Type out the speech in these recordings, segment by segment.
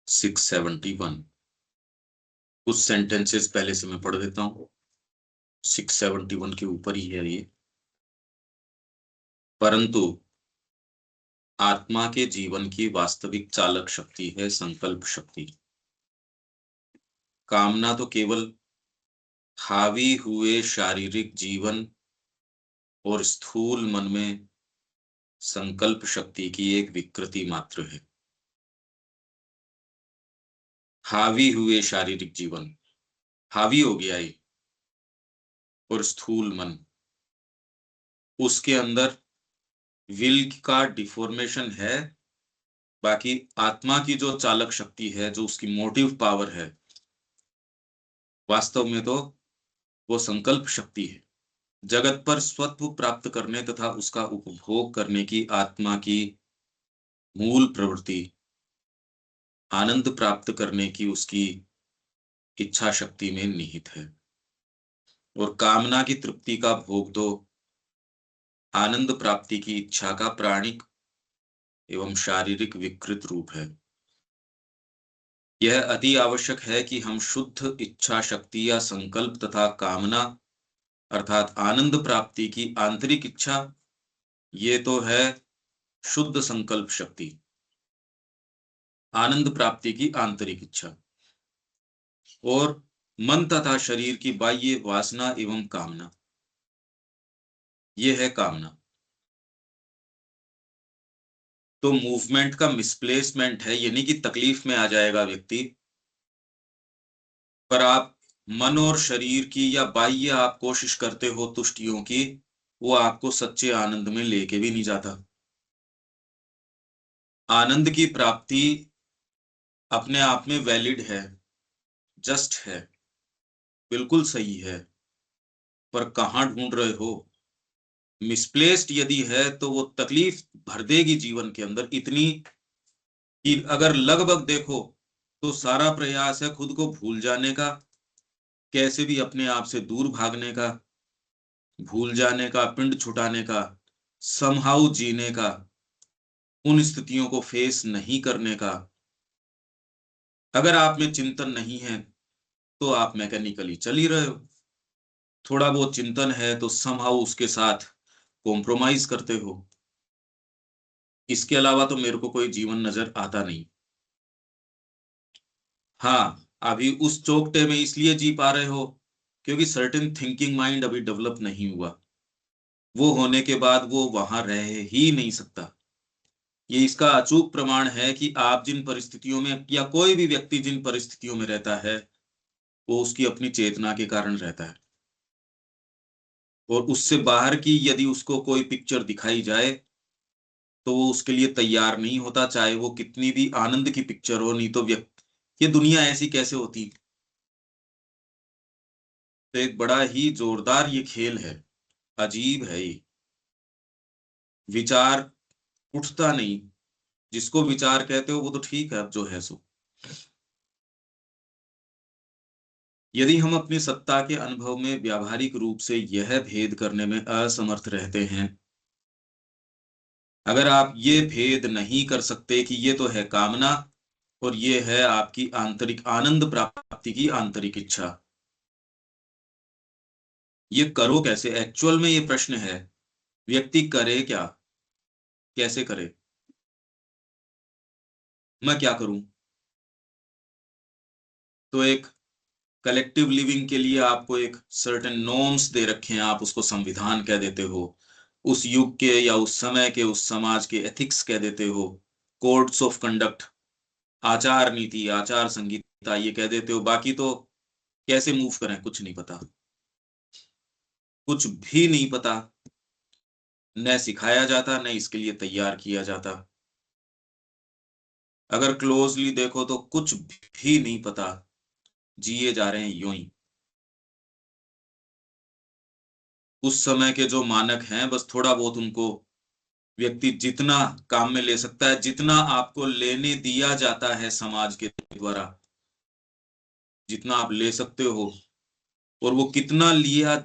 671 कुछ सेंटेंसेस पहले से मैं पढ़ देता हूँ। 671 के ऊपर ही है ये। परंतु आत्मा के जीवन की वास्तविक चालक शक्ति है संकल्प शक्ति। कामना तो केवल हावी हुए शारीरिक जीवन और स्थूल मन में संकल्प शक्ति की एक विकृति मात्र है। हावी हुए शारीरिक जीवन, हावी हो गया ये, और स्थूल मन, उसके अंदर विल का डिफॉर्मेशन है। बाकी आत्मा की जो चालक शक्ति है, जो उसकी मोटिव पावर है, वास्तव में तो वो संकल्प शक्ति है। जगत पर स्वत्व प्राप्त करने तथा उसका उपभोग करने की आत्मा की मूल प्रवृत्ति, आनंद प्राप्त करने की उसकी इच्छा शक्ति में निहित है। और कामना की तृप्ति का भोग तो आनंद प्राप्ति की इच्छा का प्राणिक एवं शारीरिक विकृत रूप है। यह अति आवश्यक है कि हम शुद्ध इच्छा शक्ति या संकल्प तथा कामना अर्थात आनंद प्राप्ति की आंतरिक इच्छा, ये तो है शुद्ध संकल्प शक्ति, आनंद प्राप्ति की आंतरिक इच्छा, और मन तथा शरीर की बाह्य वासना एवं कामना, ये है कामना। तो मूवमेंट का मिसप्लेसमेंट है, यानी कि तकलीफ में आ जाएगा व्यक्ति। पर आप मन और शरीर की या बाह्य आप कोशिश करते हो तुष्टियों की, वो आपको सच्चे आनंद में लेके भी नहीं जाता। आनंद की प्राप्ति अपने आप में वैलिड है, जस्ट है, बिल्कुल सही है, पर कहाँ ढूंढ रहे हो? मिसप्लेस्ड यदि है तो वो तकलीफ भर देगी जीवन के अंदर इतनी कि अगर लगभग देखो तो सारा प्रयास है खुद को भूल जाने का, कैसे भी अपने आप से दूर भागने का, भूल जाने का, पिंड छुटाने का, समहाउ जीने का, उन स्थितियों को फेस नहीं करने का। अगर आप में चिंतन नहीं है तो आप मैकेनिकली चल ही रहे हो। थोड़ा बहुत चिंतन है तो समहाउ उसके साथ कॉम्प्रोमाइज करते हो। इसके अलावा तो मेरे को कोई जीवन नजर आता नहीं। हाँ, अभी उस चौकटे में इसलिए जी पा रहे हो क्योंकि सर्टेन थिंकिंग माइंड अभी डेवलप नहीं हुआ। वो होने के बाद वो वहां रह ही नहीं सकता। ये इसका अचूक प्रमाण है कि आप जिन परिस्थितियों में या कोई भी व्यक्ति जिन परिस्थितियों में रहता है, वो उसकी अपनी चेतना के कारण रहता है। और उससे बाहर की यदि उसको कोई पिक्चर दिखाई जाए तो वो उसके लिए तैयार नहीं होता, चाहे वो कितनी भी आनंद की पिक्चर हो। नहीं तो व्यक्ति, ये दुनिया ऐसी कैसे होती? तो एक बड़ा ही जोरदार ये खेल है, अजीब है ये। विचार उठता नहीं। जिसको विचार कहते हो वो तो ठीक है, अब जो है सो। यदि हम अपनी सत्ता के अनुभव में व्यावहारिक रूप से यह भेद करने में असमर्थ रहते हैं, अगर आप ये भेद नहीं कर सकते कि ये तो है कामना और ये है आपकी आंतरिक आनंद प्राप्ति की आंतरिक इच्छा, ये करो कैसे? एक्चुअल में ये प्रश्न है, व्यक्ति करे क्या, कैसे करे? मैं क्या करूं? तो एक कलेक्टिव लिविंग के लिए आपको एक सर्टेन नॉर्म्स दे रखे हैं, आप उसको संविधान कह देते हो। उस युग के या उस समय के उस समाज के एथिक्स कह देते हो, कोड्स ऑफ कंडक्ट, आचार नीति, आचार संहिता ये कह देते हो। बाकी तो कैसे मूव करें कुछ नहीं पता, कुछ भी नहीं पता। न सिखाया जाता, न इसके लिए तैयार किया जाता। अगर क्लोजली देखो तो कुछ भी नहीं पता, जिए जा रहे हैं यूं ही। उस समय के जो मानक हैं, बस थोड़ा बहुत उनको व्यक्ति जितना काम में ले सकता है, जितना आपको लेने दिया जाता है समाज के द्वारा, जितना आप ले सकते हो। और वो कितना लिया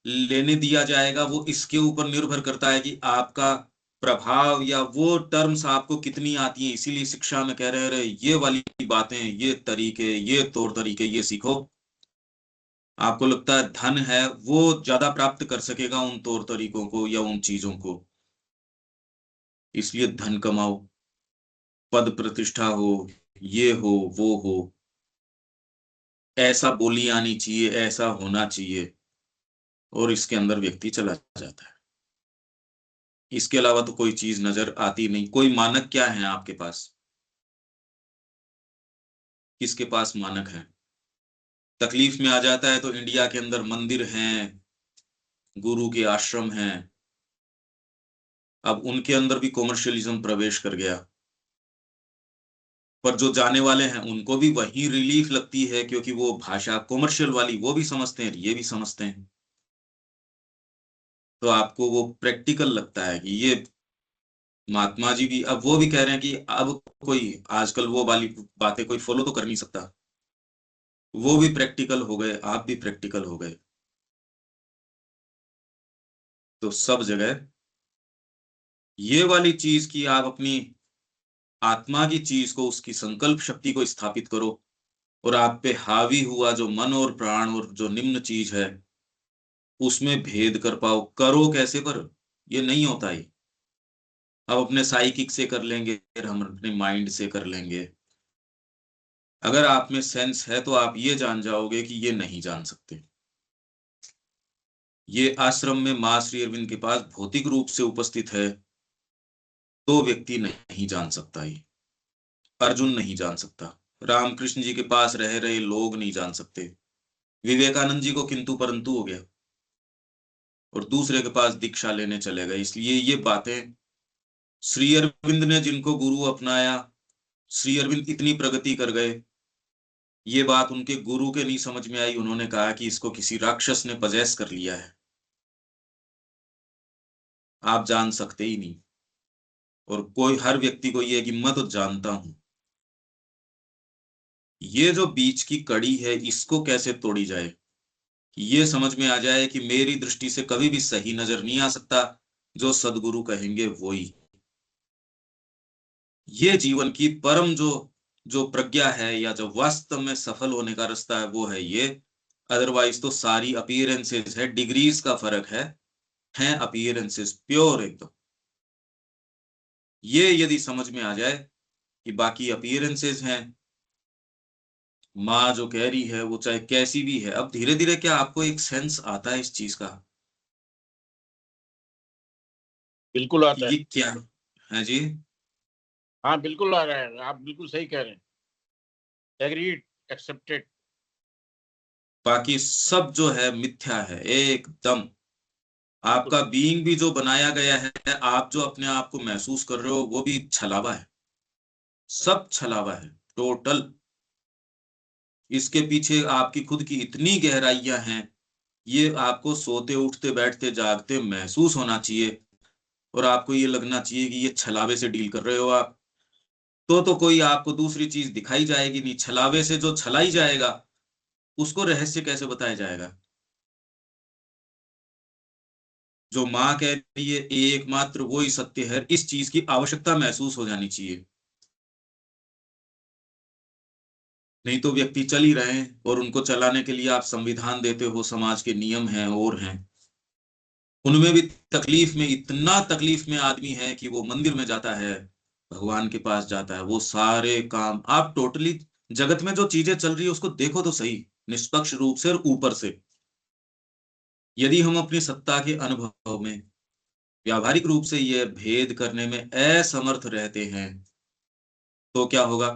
लेने दिया जाएगा वो इसके ऊपर निर्भर करता है कि आपका प्रभाव या वो टर्म्स आपको कितनी आती है, इसीलिए शिक्षा में कह रहे ये वाली बातें, ये तरीके, ये तौर तरीके ये सीखो। आपको लगता है धन है वो ज्यादा प्राप्त कर सकेगा उन तौर तरीकों को या उन चीजों को, इसलिए धन कमाओ, पद प्रतिष्ठा हो, ये हो वो हो, ऐसा बोली आनी चाहिए, ऐसा होना चाहिए, और इसके अंदर व्यक्ति चला जाता है। इसके अलावा तो कोई चीज नजर आती नहीं। कोई मानक क्या है आपके पास? किसके पास मानक है? तकलीफ में आ जाता है तो इंडिया के अंदर मंदिर हैं, गुरु के आश्रम हैं, अब उनके अंदर भी कॉमर्शियलिज्म प्रवेश कर गया। पर जो जाने वाले हैं उनको भी वही रिलीफ लगती है, क्योंकि वो भाषा कॉमर्शियल वाली वो भी समझते हैं, ये भी समझते हैं। तो आपको वो प्रैक्टिकल लगता है कि ये महात्मा जी भी, अब वो भी कह रहे हैं कि अब कोई आजकल वो वाली बातें कोई फॉलो तो कर नहीं सकता। वो भी प्रैक्टिकल हो गए, आप भी प्रैक्टिकल हो गए। तो सब जगह ये वाली चीज की आप अपनी आत्मा की चीज को, उसकी संकल्प शक्ति को स्थापित करो, और आप पे हावी हुआ जो मन और प्राण और जो निम्न चीज है उसमें भेद कर पाओ। करो कैसे? पर ये नहीं होता ही। अब अपने साइकिक से कर लेंगे, फिर हम अपने माइंड से कर लेंगे। अगर आप में सेंस है तो आप ये जान जाओगे कि ये नहीं जान सकते। ये आश्रम में माँ श्री अरविंद के पास भौतिक रूप से उपस्थित है तो व्यक्ति नहीं जान सकता ही। अर्जुन नहीं जान सकता, रामकृष्ण जी के पास रह रहे लोग नहीं जान सकते, विवेकानंद जी को किंतु परंतु हो गया और दूसरे के पास दीक्षा लेने चले गए। इसलिए ये बातें श्री अरविंद ने जिनको गुरु अपनाया, श्री अरविंद इतनी प्रगति कर गए, ये बात उनके गुरु के नहीं समझ में आई। उन्होंने कहा कि इसको किसी राक्षस ने पजेस कर लिया है, आप जान सकते ही नहीं। और कोई हर व्यक्ति को ये है कि मैं तो जानता हूं। ये जो बीच की कड़ी है इसको कैसे तोड़ी जाए, ये समझ में आ जाए कि मेरी दृष्टि से कभी भी सही नजर नहीं आ सकता, जो सदगुरु कहेंगे वो ही। ये जीवन की परम जो जो प्रज्ञा है, या जो वास्तव में सफल होने का रास्ता है, वो है ये। अदरवाइज तो सारी अपीयरेंसेस है, डिग्रीज का फर्क है अपीयरेंसेस प्योर एकदम। ये यदि समझ में आ जाए कि बाकी अपीयरेंसेस हैं, माँ जो कह रही है वो चाहे कैसी भी है, अब धीरे धीरे क्या आपको एक सेंस आता है इस चीज का बिल्कुल कि आता है। ये क्या है जी। हाँ बिल्कुल आ रहा है, आप बिल्कुल सही कह रहे हैं। Agreed, accepted. बाकी सब जो है मिथ्या है एकदम। बिल्कुल। आपका बीइंग भी जो बनाया गया है, आप जो अपने आप को महसूस कर रहे हो वो भी छलावा है, सब छलावा है टोटल। इसके पीछे आपकी खुद की इतनी गहराइयां हैं, ये आपको सोते उठते बैठते जागते महसूस होना चाहिए। और आपको ये लगना चाहिए कि ये छलावे से डील कर रहे हो आप। तो कोई आपको दूसरी चीज दिखाई जाएगी नहीं। छलावे से जो छलाई जाएगा उसको रहस्य कैसे बताया जाएगा? जो माँ कह रही है एकमात्र वो ही सत्य है, इस चीज की आवश्यकता महसूस हो जानी चाहिए। नहीं तो व्यक्ति चल ही रहे हैं, और उनको चलाने के लिए आप संविधान देते हो, समाज के नियम हैं और हैं, उनमें भी तकलीफ में, इतना तकलीफ में आदमी है कि वो मंदिर में जाता है, भगवान के पास जाता है, वो सारे काम आप टोटली जगत में जो चीजें चल रही है उसको देखो तो सही, निष्पक्ष रूप से और ऊपर से। यदि हम अपनी सत्ता के अनुभव में व्यावहारिक रूप से ये भेद करने में असमर्थ रहते हैं तो क्या होगा?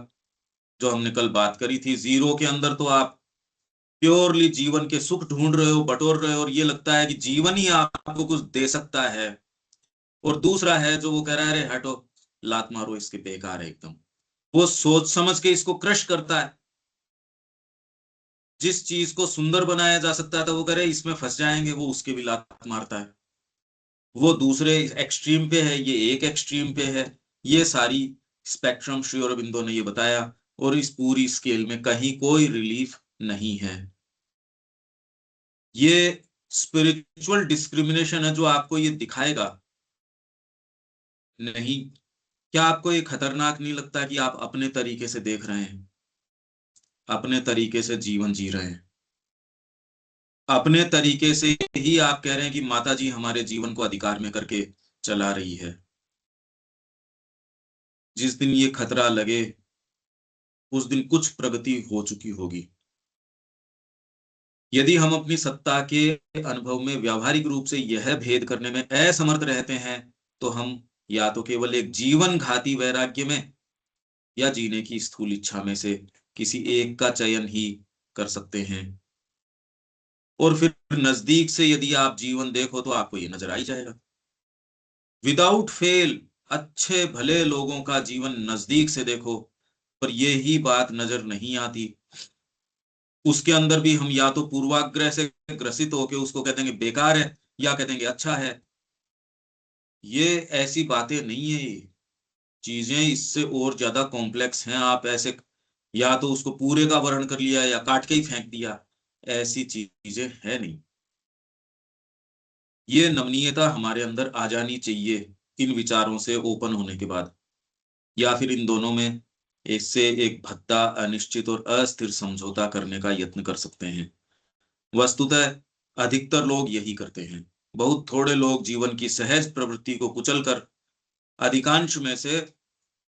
जो हमने कल बात करी थी, जीरो के अंदर तो आप प्योरली जीवन के सुख ढूंढ रहे हो, बटोर रहे हो, और ये लगता है कि जीवन ही आपको कुछ दे सकता है। और दूसरा है जो वो कह रहा है अरे हटो, लात मारो इसके, बेकार है एकदम। वो सोच समझ के इसको क्रश करता है। जिस चीज को सुंदर बनाया जा सकता था वो करे इसमें फंस जाएंगे, वो उसके भी लात मारता है। वो दूसरे एक्सट्रीम पे है, ये एक एक्सट्रीम पे है। ये सारी स्पेक्ट्रम श्री अरबिंदो ने ये बताया, और इस पूरी स्केल में कहीं कोई रिलीफ नहीं है। ये स्पिरिचुअल डिस्क्रिमिनेशन है जो आपको ये दिखाएगा नहीं, क्या आपको ये खतरनाक नहीं लगता कि आप अपने तरीके से देख रहे हैं, अपने तरीके से जीवन जी रहे हैं, अपने तरीके से ही आप कह रहे हैं कि माता जी हमारे जीवन को अधिकार में करके चला रही है। जिस दिन ये खतरा लगे उस दिन कुछ प्रगति हो चुकी होगी। यदि हम अपनी सत्ता के अनुभव में व्यावहारिक रूप से यह भेद करने में असमर्थ रहते हैं, तो हम या तो केवल एक जीवन घाती वैराग्य में या जीने की स्थूल इच्छा में से किसी एक का चयन ही कर सकते हैं। और फिर नजदीक से यदि आप जीवन देखो तो आपको ये नजर आ ही जाएगा। विदाउट फेल अच्छे भले लोगों का जीवन नजदीक से देखो, पर ये ही बात नजर नहीं आती। उसके अंदर भी हम या तो पूर्वाग्रह से ग्रसित होके उसको कह देंगे बेकार है, या कह देंगे अच्छा है। ये ऐसी बातें नहीं है, ये चीजें इससे और ज्यादा कॉम्प्लेक्स हैं। आप ऐसे या तो उसको पूरे का वर्ण कर लिया या काट के ही फेंक दिया, ऐसी चीजें है नहीं। ये नमनीयता हमारे अंदर आ जानी चाहिए इन विचारों से ओपन होने के बाद, या फिर इन दोनों में इससे एक भद्दा अनिश्चित और अस्थिर समझौता करने का यत्न कर सकते हैं। वस्तुतः अधिकतर लोग यही करते हैं। बहुत थोड़े लोग जीवन की सहज प्रवृत्ति को कुचलकर, अधिकांश में से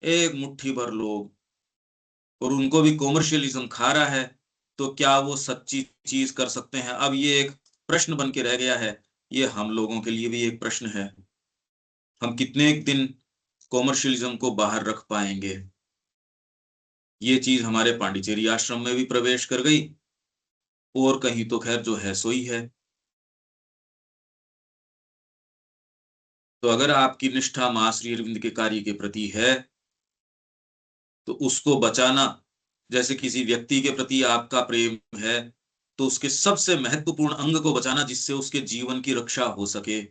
एक मुट्ठी भर लोग, और उनको भी कॉमर्शियलिज्म खा रहा है, तो क्या वो सच्ची चीज कर सकते हैं? अब ये एक प्रश्न बन के रह गया है। ये हम लोगों के लिए भी एक प्रश्न है। हम कितने एक दिन कॉमर्शियलिज्म को बाहर रख पाएंगे? ये चीज हमारे पांडिचेरी आश्रम में भी प्रवेश कर गई, और कहीं तो खैर जो है सो ही है। तो अगर आपकी निष्ठा मां श्री अरविंद के कार्य के प्रति है, तो उसको बचाना, जैसे किसी व्यक्ति के प्रति आपका प्रेम है, तो उसके सबसे महत्वपूर्ण अंग को बचाना जिससे उसके जीवन की रक्षा हो सके।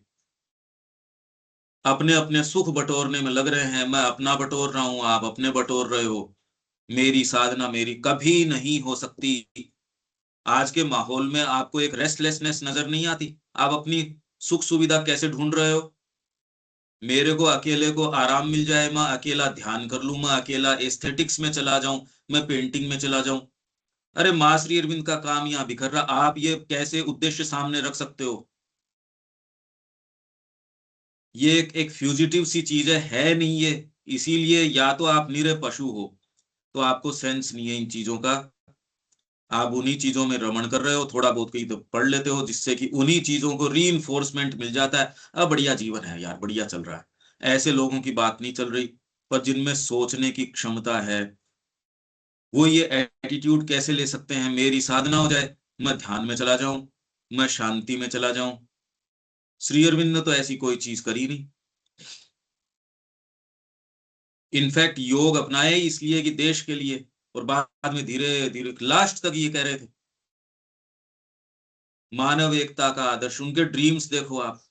अपने अपने सुख बटोरने में लग रहे हैं, मैं अपना बटोर रहा हूं, आप अपने बटोर रहे हो। मेरी साधना मेरी कभी नहीं हो सकती। आज के माहौल में आपको एक रेस्टलेसनेस नजर नहीं आती? आप अपनी सुख सुविधा कैसे ढूंढ रहे हो? मेरे को अकेले को आराम मिल जाए, मैं अकेला ध्यान कर लूं, मैं अकेला एस्थेटिक्स में चला जाऊं, मैं पेंटिंग में चला जाऊं। अरे माँ श्री अरविंद का काम यहाँ बिखर रहा, आप ये कैसे उद्देश्य सामने रख सकते हो? ये एक फ्यूजिटिव सी चीज है नहीं ये। इसीलिए या तो आप निरे पशु हो, तो आपको सेंस नहीं है इन चीजों का। आप उन्हीं चीजों में रमण कर रहे हो, थोड़ा बहुत कहीं तो पढ़ लेते हो जिससे कि उन्हीं चीजों को रीइंफोर्समेंट मिल जाता है। अब बढ़िया जीवन है यार, बढ़िया चल रहा है। ऐसे लोगों की बात नहीं चल रही। पर जिनमें सोचने की क्षमता है, वो ये एटीट्यूड कैसे ले सकते हैं, मेरी साधना हो जाए, मैं ध्यान में चला जाऊं, मैं शांति में चला जाऊं। श्री अरविंद ने तो ऐसी कोई चीज करी नहीं। इनफैक्ट योग अपनाया ही इसलिए कि देश के लिए, और बाद में धीरे धीरे लास्ट तक ये कह रहे थे मानव एकता का आदर्श। उनके ड्रीम्स देखो आप।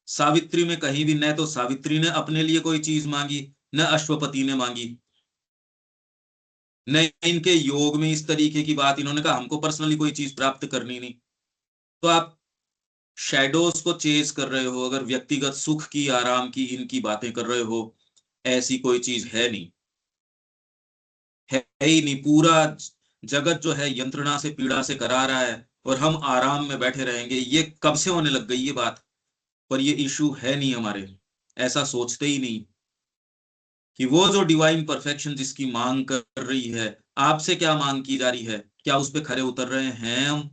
सावित्री में कहीं भी न तो सावित्री ने अपने लिए कोई चीज मांगी, न अश्वपति ने मांगी, न इनके योग में इस तरीके की बात इन्होंने कहा हमको पर्सनली कोई चीज प्राप्त करनी नहीं। तो आप शैडोज को चेज कर रहे हो, अगर व्यक्तिगत सुख की आराम की इनकी बातें कर रहे हो, ऐसी कोई चीज है नहीं, है ही नहीं। पूरा जगत जो है यंत्रणा से पीड़ा से करा रहा है, और हम आराम में बैठे रहेंगे। ये कब से होने लग गई ये बात? पर ये इशू है नहीं हमारे, ऐसा सोचते ही नहीं कि वो जो डिवाइन परफेक्शन जिसकी मांग कर रही है, आपसे क्या मांग की जा रही है, क्या उस पे खरे उतर रहे हैं हम?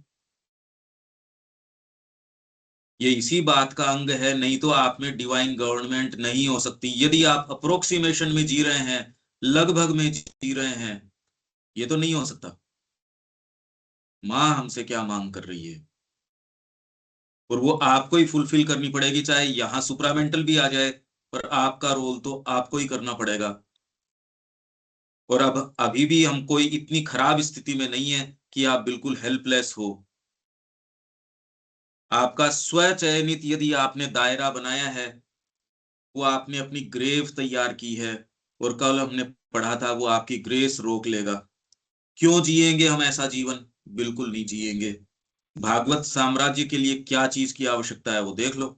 ये इसी बात का अंग है, नहीं तो आप में डिवाइन गवर्नमेंट नहीं हो सकती। यदि आप अप्रोक्सीमेशन में जी रहे हैं, लगभग में जी रहे हैं, ये तो नहीं हो सकता। माँ हमसे क्या मांग कर रही है, और वो आपको ही फुलफिल करनी पड़ेगी, चाहे यहां सुप्रामेंटल भी आ जाए, पर आपका रोल तो आपको ही करना पड़ेगा। और अब अभी भी हम कोई इतनी खराब स्थिति में नहीं है कि आप बिल्कुल हेल्पलेस हो। आपका स्वचयनित यदि आपने दायरा बनाया है, वो आपने अपनी ग्रेव तैयार की है, और कल हमने पढ़ा था वो आपकी ग्रेस रोक लेगा। क्यों जिएंगे हम ऐसा जीवन? बिल्कुल नहीं जिएंगे। भागवत साम्राज्य के लिए क्या चीज की आवश्यकता है वो देख लो।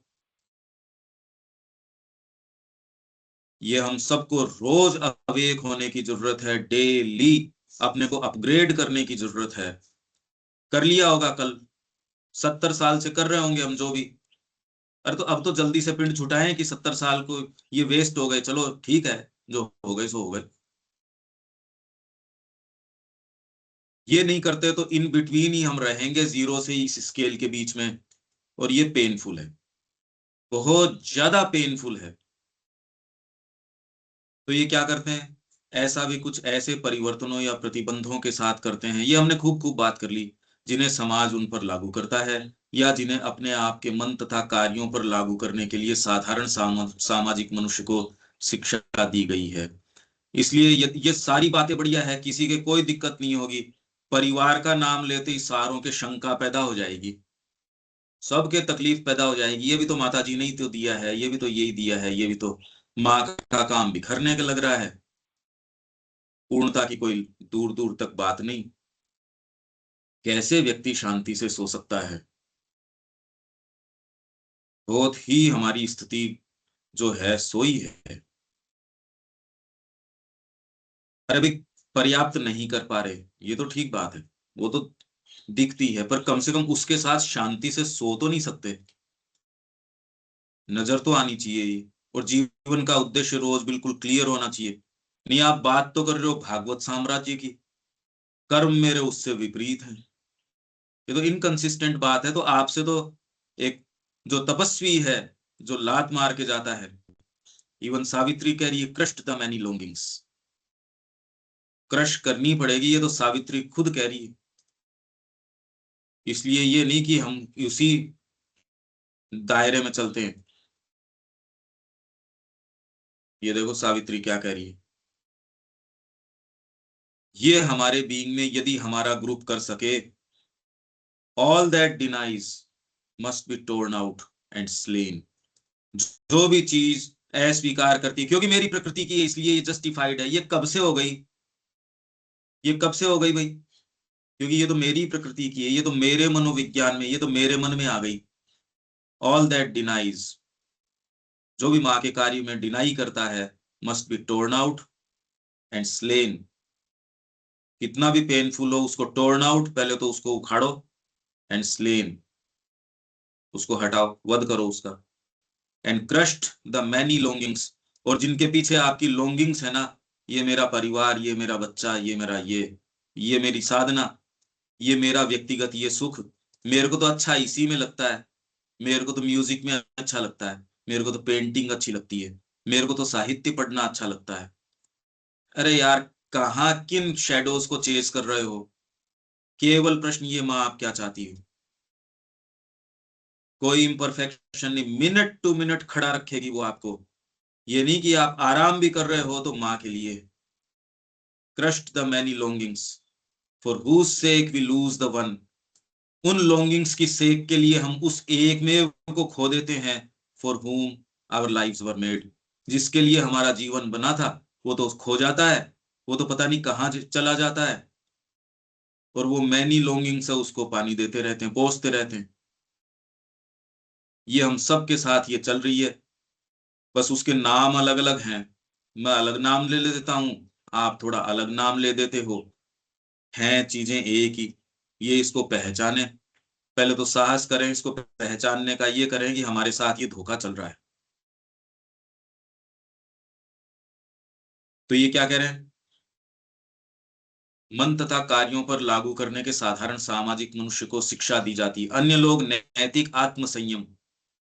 ये हम सबको रोज अवेक होने की जरूरत है, डेली अपने को अपग्रेड करने की जरूरत है। कर लिया होगा कल, 70 साल से कर रहे होंगे हम जो भी। अरे तो अब तो जल्दी से पिंड छुटाएं कि 70 साल को ये वेस्ट हो गए, चलो ठीक है, जो हो गए सो हो गए। ये नहीं करते तो इन बिटवीन ही हम रहेंगे, जीरो से इस स्केल के बीच में, और ये पेनफुल है, बहुत ज्यादा पेनफुल है। तो ये क्या करते हैं, ऐसा भी कुछ ऐसे परिवर्तनों या प्रतिबंधों के साथ करते हैं, ये हमने खूब खूब बात कर ली, जिन्हें समाज उन पर लागू करता है, या जिन्हें अपने आप के मन तथा कार्यों पर लागू करने के लिए साधारण सामाजिक मनुष्य को शिक्षा दी गई है। इसलिए ये सारी बातें बढ़िया है, किसी के कोई दिक्कत नहीं होगी। परिवार का नाम लेते ही सारों के शंका पैदा हो जाएगी, सबके तकलीफ पैदा हो जाएगी, ये भी तो माता जी ने ही तो दिया है, ये भी तो यही दिया है, ये भी तो माँ का काम बिखरने का लग रहा है। पूर्णता की कोई दूर दूर तक बात नहीं। कैसे व्यक्ति शांति से सो सकता है? बहुत ही हमारी स्थिति जो है सोई है। अरे भाई, पर्याप्त नहीं कर पा रहे, ये तो ठीक बात है, वो तो दिखती है, पर कम से कम उसके साथ शांति से सो तो नहीं सकते। नजर तो आनी चाहिए ये, और जीवन का उद्देश्य रोज बिल्कुल क्लियर होना चाहिए। नहीं, आप बात तो कर रहे हो भागवत साम्राज्य की, कर्म मेरे उससे विपरीत है, ये तो इनकंसिस्टेंट बात है। तो आपसे तो एक जो तपस्वी है, जो लात मार के जाता है, इवन सावित्री कह रही है crushed the many longings, crush करनी पड़ेगी, ये तो सावित्री खुद कह रही है। इसलिए ये नहीं कि हम उसी दायरे में चलते हैं। ये देखो सावित्री क्या कह रही है, ये हमारे बीइंग में यदि हमारा ग्रुप कर सके, all that denies must be torn out and slain. जो भी चीज अस्वीकार करती है, क्योंकि मेरी प्रकृति की है इसलिए ये जस्टिफाइड है, ये कब से हो गई, ये कब से हो गई भाई? क्योंकि ये तो मेरी प्रकृति की है, ये तो मेरे मनोविज्ञान में, ये तो मेरे मन में आ गई। ऑल दैट डिनाइज, जो भी माँ के कार्य में डिनाई करता है, must be torn out and slain. कितना भी पेनफुल हो उसको टोर्न आउट, पहले तो उसको उखाड़ो, एंड स्लेन, उसको हटाओ, वध करो उसका। And crushed the many longings, और जिनके पीछे आपकी लॉन्गिंग्स है ना, ये मेरा परिवार, ये मेरा बच्चा, ये मेरा ये मेरी साधना, ये मेरा व्यक्तिगत ये सुख, मेरे को तो अच्छा इसी में लगता है, मेरे को तो म्यूजिक में अच्छा लगता है, मेरे को तो पेंटिंग अच्छी लगती है, मेरे को तो साहित्य पढ़ना अच्छा लगता है। अरे यार, कहाँ किन शेडोज को चेस कर रहे हो? केवल प्रश्न ये, माँ आप क्या चाहती हो? कोई इम्परफेक्शन नहीं, मिनट टू मिनट खड़ा रखेगी वो आपको। ये नहीं कि आप आराम भी कर रहे हो तो माँ के लिए। Crushed the many longings, for whose sake we lose the one. उन लॉन्गिंग्स की सेक के लिए हम उस एक में को खो देते हैं। For whom our lives were made, जिसके लिए हमारा जीवन बना था, वो तो खो जाता है, वो तो पता नहीं कहाँ चला जाता है। और वो मैनी लॉन्गिंग्स है, उसको पानी देते रहते हैं, पोसते रहते हैं। ये हम सब के साथ ये चल रही है, बस उसके नाम अलग अलग हैं। मैं अलग नाम ले लेता हूँ, आप थोड़ा अलग नाम ले देते हो, हैं चीजें एक ही। ये इसको पहचाने, पहले तो साहस करें इसको पहचानने का, ये करें कि हमारे साथ ये धोखा चल रहा है। तो ये क्या कह रहे हैं, मन तथा कार्यों पर लागू करने के साधारण सामाजिक मनुष्य को शिक्षा दी जाती है। अन्य लोग नैतिक आत्म संयम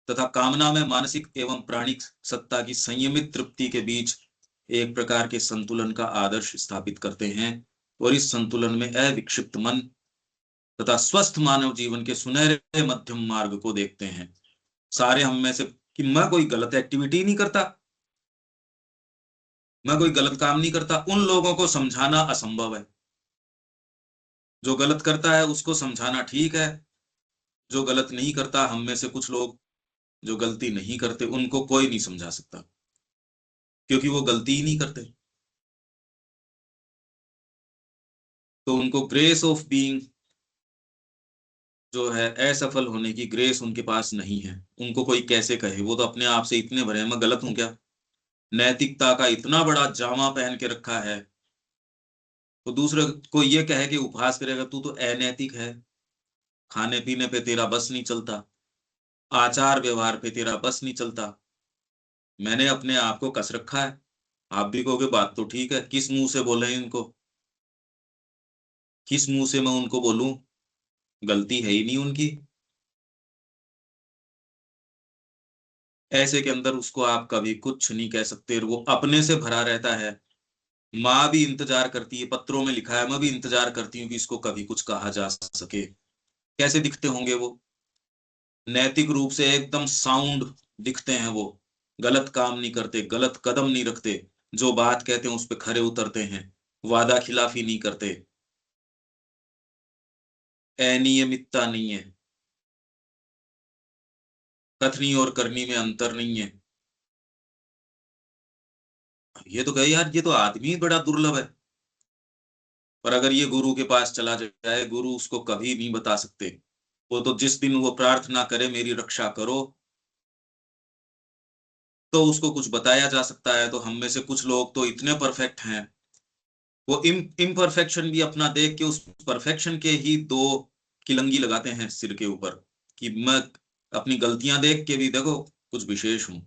तथा कामना में मानसिक एवं प्राणिक सत्ता की संयमित तृप्ति के बीच एक प्रकार के संतुलन का आदर्श स्थापित करते हैं, और इस संतुलन में अविक्षिप्त मन तथा स्वस्थ मानव जीवन के सुनहरे मध्यम मार्ग को देखते हैं। सारे हम में से, कि मैं कोई गलत एक्टिविटी नहीं करता, मैं कोई गलत काम नहीं करता, उन लोगों को समझाना असंभव है। जो गलत करता है उसको समझाना ठीक है, जो गलत नहीं करता, हम में से कुछ लोग जो गलती नहीं करते उनको कोई नहीं समझा सकता, क्योंकि वो गलती ही नहीं करते। तो उनको ग्रेस ऑफ बीइंग जो है, असफल होने की ग्रेस उनके पास नहीं है। उनको कोई कैसे कहे, वो तो अपने आप से इतने भरे हैं, मैं गलत हूं क्या, नैतिकता का इतना बड़ा जामा पहन के रखा है, तो दूसरे को ये कहे कि उपहास करेगा, तू तो अनैतिक है, खाने पीने पे तेरा बस नहीं चलता, आचार व्यवहार पे तेरा बस नहीं चलता। मैंने अपने आप को कस रखा है। आप भी कहोगे बात तो ठीक है, किस मुंह से बोले इनको, किस मुंह से मैं उनको बोलूं, गलती है ही नहीं उनकी। ऐसे के अंदर उसको आप कभी कुछ नहीं कह सकते, वो अपने से भरा रहता है। माँ भी इंतजार करती है, पत्रों में लिखा है, मैं भी इंतजार करती हूँ कि इसको कभी कुछ कहा जा सके। कैसे दिखते होंगे वो, नैतिक रूप से एकदम साउंड दिखते हैं वो, गलत काम नहीं करते, गलत कदम नहीं रखते, जो बात कहते हैं उस पे खरे उतरते हैं, वादा खिलाफी नहीं करते, अनियमितता नहीं है, कथनी और करनी में अंतर नहीं है। ये तो कहे यार, ये तो आदमी बड़ा दुर्लभ है। पर अगर ये गुरु के पास चला जाए, गुरु उसको कभी नहीं बता सकते। वो तो जिस दिन वो प्रार्थना करे मेरी रक्षा करो, तो उसको कुछ बताया जा सकता है। तो हम में से कुछ लोग तो इतने परफेक्ट हैं, वो इम्परफेक्शन भी अपना देख के उस परफेक्शन के ही दो किलंगी लगाते हैं सिर के ऊपर, कि मैं अपनी गलतियां देख के भी देखो कुछ विशेष हूं।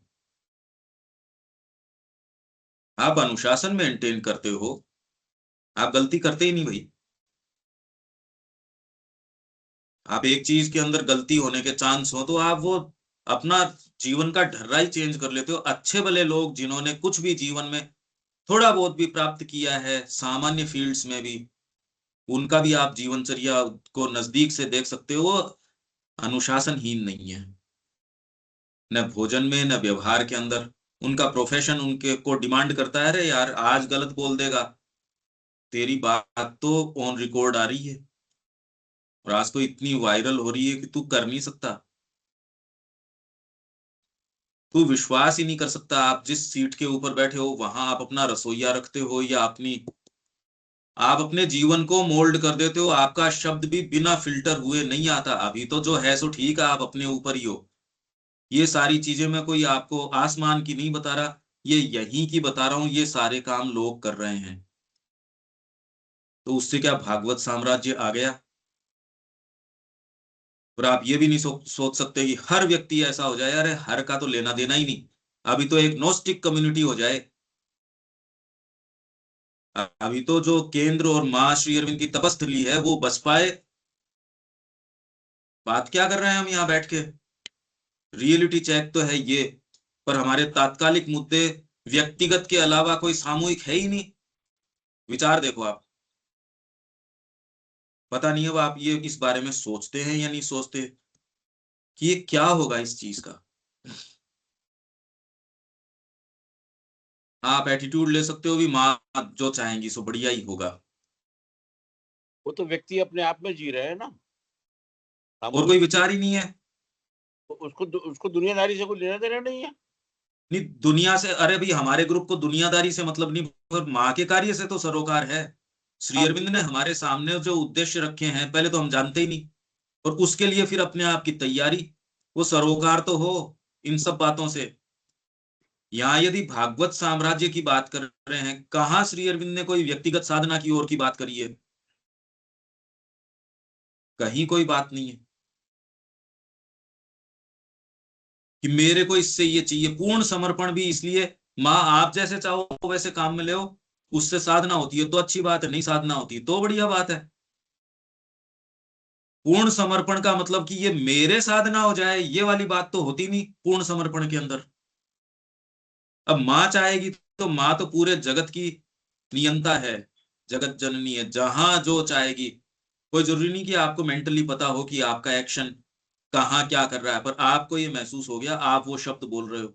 आप अनुशासन मेंटेन करते हो, आप गलती करते ही नहीं भाई। आप एक चीज के अंदर गलती होने के चांस हो तो आप वो अपना जीवन का ढर्रा ही चेंज कर लेते हो। अच्छे भले लोग जिन्होंने कुछ भी जीवन में थोड़ा बहुत भी प्राप्त किया है, सामान्य फील्ड्स में भी, उनका भी आप जीवनचर्या को नजदीक से देख सकते हो, वो अनुशासनहीन नहीं है, न भोजन में न व्यवहार के अंदर। उनका प्रोफेशन उनके को डिमांड करता है, अरे यार आज गलत बोल देगा, तेरी बात तो ऑन रिकॉर्ड आ रही है और आज तो इतनी वायरल हो रही है कि तू कर नहीं सकता, तू विश्वास ही नहीं कर सकता। आप जिस सीट के ऊपर बैठे हो वहां आप अपना रसोईया रखते हो, या अपनी, आप अपने जीवन को मोल्ड कर देते हो। आपका शब्द भी बिना फिल्टर हुए नहीं आता। अभी तो जो है सो ठीक है, आप अपने ऊपर ही हो। ये सारी चीजें मैं कोई आपको आसमान की नहीं बता रहा, ये यहीं की बता रहा हूं। ये सारे काम लोग कर रहे हैं, तो उससे क्या भागवत साम्राज्य आ गया। और आप ये भी नहीं सोच सकते कि हर व्यक्ति ऐसा हो जाए। अरे हर का तो लेना देना ही नहीं। अभी तो एक नोस्टिक कम्युनिटी हो जाए। अभी तो जो केंद्र और मां श्री अरविंद की तपस्थली है वो बस पाए। बात क्या कर रहे हैं हम यहाँ बैठ के, रियलिटी चेक तो है ये, पर हमारे तात्कालिक मुद्दे व्यक्तिगत के अलावा कोई सामूहिक है ही नहीं। विचार देखो आप, पता नहीं अब आप ये इस बारे में सोचते हैं या नहीं सोचते कि ये क्या होगा इस चीज का। आप एटीट्यूड ले सकते हो भी, माँ जो चाहेंगी सो बढ़िया ही होगा, वो तो व्यक्ति अपने आप में जी रहे हैं ना, और कोई सामूहिक। विचार ही नहीं है। उसको दुनियादारी से कोई लेना देना नहीं है। नहीं दुनिया से, अरे भाई हमारे ग्रुप को दुनियादारी से मतलब नहीं, पर माँ के कार्य से तो सरोकार है। श्री हाँ अरविंद ने बिल्कुल। हमारे सामने जो उद्देश्य रखे हैं पहले तो हम जानते ही नहीं, और उसके लिए फिर अपने आप की तैयारी, वो सरोकार तो हो इन सब बातों से। यहाँ यदि भागवत साम्राज्य की बात कर रहे हैं, कहाँ श्री अरविंद ने कोई व्यक्तिगत साधना की ओर की बात करी है, कहीं कोई बात नहीं है कि मेरे को इससे ये चाहिए। पूर्ण समर्पण भी इसलिए, माँ आप जैसे चाहो वैसे काम में ले, उससे साधना होती है तो अच्छी बात है, नहीं साधना होती तो बढ़िया बात है। पूर्ण समर्पण का मतलब कि ये मेरे साधना हो जाए, ये वाली बात तो होती नहीं पूर्ण समर्पण के अंदर। अब माँ चाहेगी तो माँ तो पूरे जगत की नियंता है, जगत जननी है, जहां जो चाहेगी। कोई जरूरी नहीं कि आपको मेंटली पता हो कि आपका एक्शन कहाँ क्या कर रहा है, पर आपको ये महसूस हो गया, आप वो शब्द बोल रहे हो।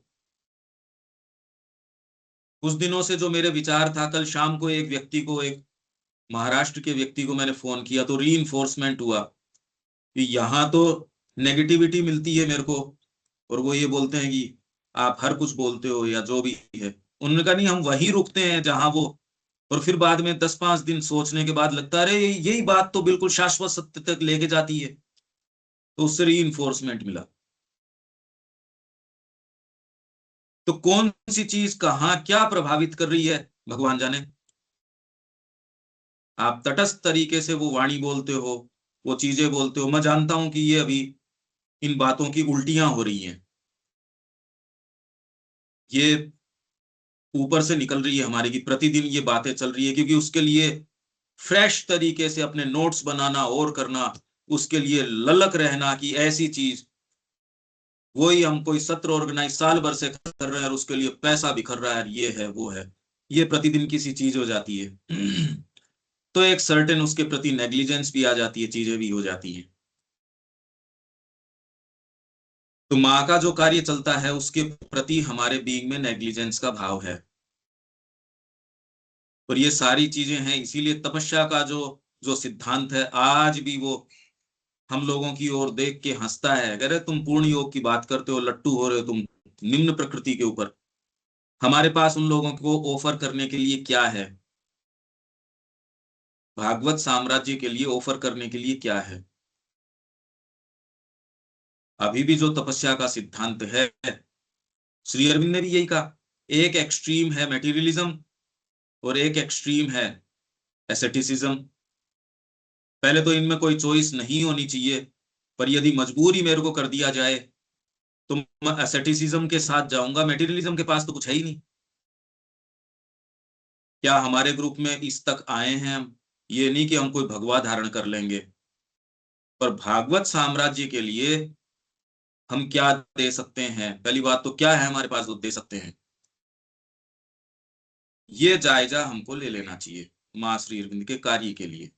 कुछ दिनों से जो मेरे विचार था, कल शाम को एक व्यक्ति को, एक महाराष्ट्र के व्यक्ति को मैंने फोन किया तो री इन्फोर्समेंट हुआ कि यहाँ तो नेगेटिविटी मिलती है मेरे को, और वो ये बोलते हैं कि आप हर कुछ बोलते हो या जो भी है। उन्होंने कहा नहीं, हम वहीं रुकते हैं जहां वो, और फिर बाद में 10-5 दिन सोचने के बाद लगता है अरे यही बात तो बिल्कुल शाश्वत सत्य तक लेके जाती है। तो उससे री इन्फोर्समेंट मिला। तो कौन सी चीज कहाँ क्या प्रभावित कर रही है भगवान जाने। आप तटस्थ तरीके से वो वाणी बोलते हो, वो चीजें बोलते हो, मैं जानता हूं कि ये अभी इन बातों की उल्टियां हो रही हैं, ये ऊपर से निकल रही है हमारे की प्रतिदिन ये बातें चल रही है, क्योंकि उसके लिए फ्रेश तरीके से अपने नोट्स बनाना और करना, उसके लिए ललक रहना कि ऐसी चीज, वही हम कोई सत्र ऑर्गेनाइज साल भर से कर रहे हैं और उसके लिए पैसा बिखर रहा है, ये है वो है, ये प्रतिदिन किसी चीज हो जाती है। तो एक सर्टेन उसके प्रति नेग्लिजेंस भी आ जाती है, चीजें भी हो जाती हैं। तो माँ का जो कार्य चलता है उसके प्रति हमारे बीइंग में नेग्लिजेंस का भाव है, और ये सारी चीजें हैं। इसीलिए तपस्या का जो जो सिद्धांत है आज भी वो हम लोगों की ओर देख के हंसता है, अगर तुम पूर्ण योग की बात करते हो, लट्टू हो रहे हो तुम निम्न प्रकृति के ऊपर। हमारे पास उन लोगों को ऑफर करने के लिए क्या है, भागवत साम्राज्य के लिए ऑफर करने के लिए क्या है। अभी भी जो तपस्या का सिद्धांत है, श्री अरविंद ने भी यही कहा, एक एक्सट्रीम है मेटीरियलिज्म और एक एक्सट्रीम है एसेटिसिज्म। पहले तो इनमें कोई चॉइस नहीं होनी चाहिए, पर यदि मजबूरी मेरे को कर दिया जाए तो मैं एसेटिसिज्म के साथ जाऊंगा, मेटीरियलिज्म के पास तो कुछ है ही नहीं। क्या हमारे ग्रुप में इस तक आए हैं हम, ये नहीं कि हम कोई भगवा धारण कर लेंगे, पर भागवत साम्राज्य के लिए हम क्या दे सकते हैं, पहली बात तो क्या है हमारे पास जो दे सकते हैं, ये जायजा हमको ले लेना चाहिए माँ श्री अरविंद के कार्य के लिए।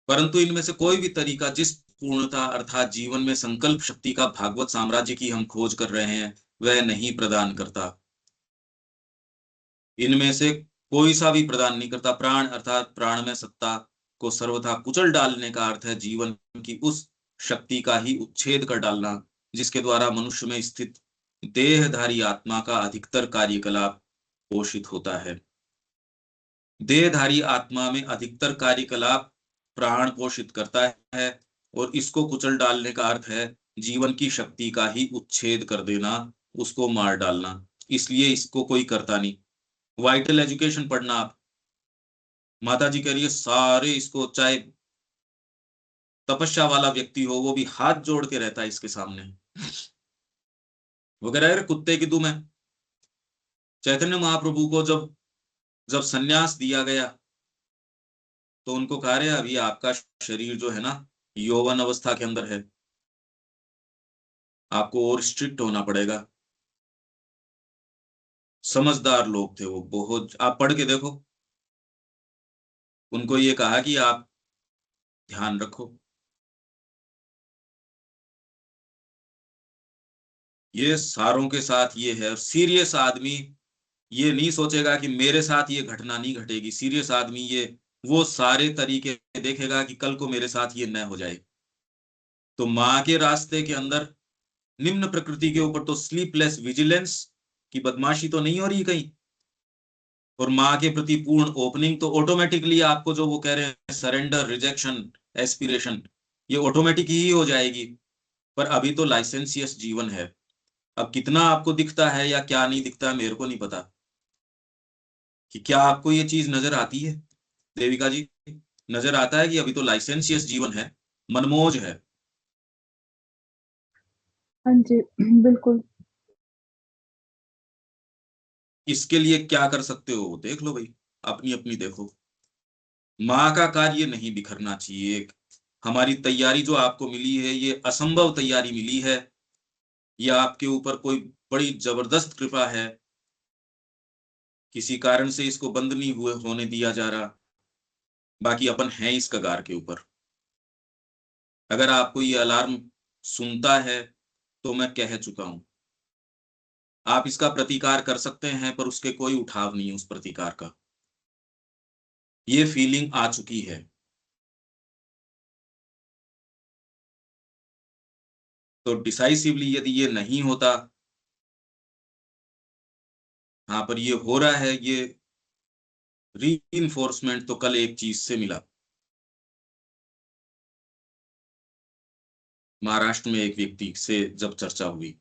परंतु इनमें से कोई भी तरीका जिस पूर्णता अर्थात जीवन में संकल्प शक्ति का भागवत साम्राज्य की हम खोज कर रहे हैं वह नहीं प्रदान करता। इनमें से कोई सा भी प्रदान नहीं करता। प्राण अर्थात प्राण में सत्ता को सर्वथा कुचल डालने का अर्थ है जीवन की उस शक्ति का ही उच्छेद कर डालना जिसके द्वारा मनुष्य में स्थित देहधारी आत्मा का अधिकतर कार्यकलाप पोषित होता है। देहधारी आत्मा में अधिकतर कार्यकलाप प्राण पोषित करता है, और इसको कुचल डालने का अर्थ है जीवन की शक्ति का ही उच्छेद कर देना, उसको मार डालना। इसलिए इसको कोई करता नहीं। वाइटल एजुकेशन पढ़ना आप, माता जी कह रही है सारे इसको, चाहे तपस्या वाला व्यक्ति हो वो भी हाथ जोड़ के रहता है इसके सामने। वो कह रहा है कुत्ते की दुम है। चैतन्य महाप्रभु को जब जब सन्यास दिया गया तो उनको कहा रहे अभी आपका शरीर जो है ना यौवन अवस्था के अंदर है, आपको और स्ट्रिक्ट होना पड़ेगा। समझदार लोग थे वो बहुत, आप पढ़ के देखो। उनको ये कहा कि आप ध्यान रखो, ये सारों के साथ ये है। सीरियस आदमी ये नहीं सोचेगा कि मेरे साथ ये घटना नहीं घटेगी, सीरियस आदमी ये वो सारे तरीके देखेगा कि कल को मेरे साथ ये न हो जाए। तो माँ के रास्ते के अंदर निम्न प्रकृति के ऊपर तो स्लीपलेस विजिलेंस की बदमाशी तो नहीं हो रही कहीं, और माँ के प्रति पूर्ण ओपनिंग, तो ऑटोमेटिकली आपको जो वो कह रहे हैं सरेंडर, रिजेक्शन, एस्पिरेशन, ये ऑटोमेटिक ही हो जाएगी। पर अभी तो लाइसेंसियस जीवन है। अब कितना आपको दिखता है या क्या नहीं दिखता है मेरे को नहीं पता, कि क्या आपको ये चीज नजर आती है देविका जी, नजर आता है कि अभी तो लाइसेंसियस जीवन है, मनमोज है। हाँ जी, बिल्कुल। इसके लिए क्या कर सकते हो देख लो भाई, अपनी अपनी देखो। माँ का कार्य नहीं बिखरना चाहिए। हमारी तैयारी जो आपको मिली है ये असंभव तैयारी मिली है, या आपके ऊपर कोई बड़ी जबरदस्त कृपा है, किसी कारण से इसको बंद नहीं हुए होने दिया जा रहा। बाकी अपन हैं इस कगार के ऊपर। अगर आपको ये अलार्म सुनता है तो मैं कह चुका हूं, आप इसका प्रतिकार कर सकते हैं पर उसके कोई उठाव नहीं है उस प्रतिकार का। ये फीलिंग आ चुकी है। तो डिसाइसिवली यदि ये नहीं होता, हाँ पर ये हो रहा है, ये रीइंफोर्समेंट तो कल एक चीज से मिला। महाराष्ट्र में एक व्यक्ति से जब चर्चा हुई,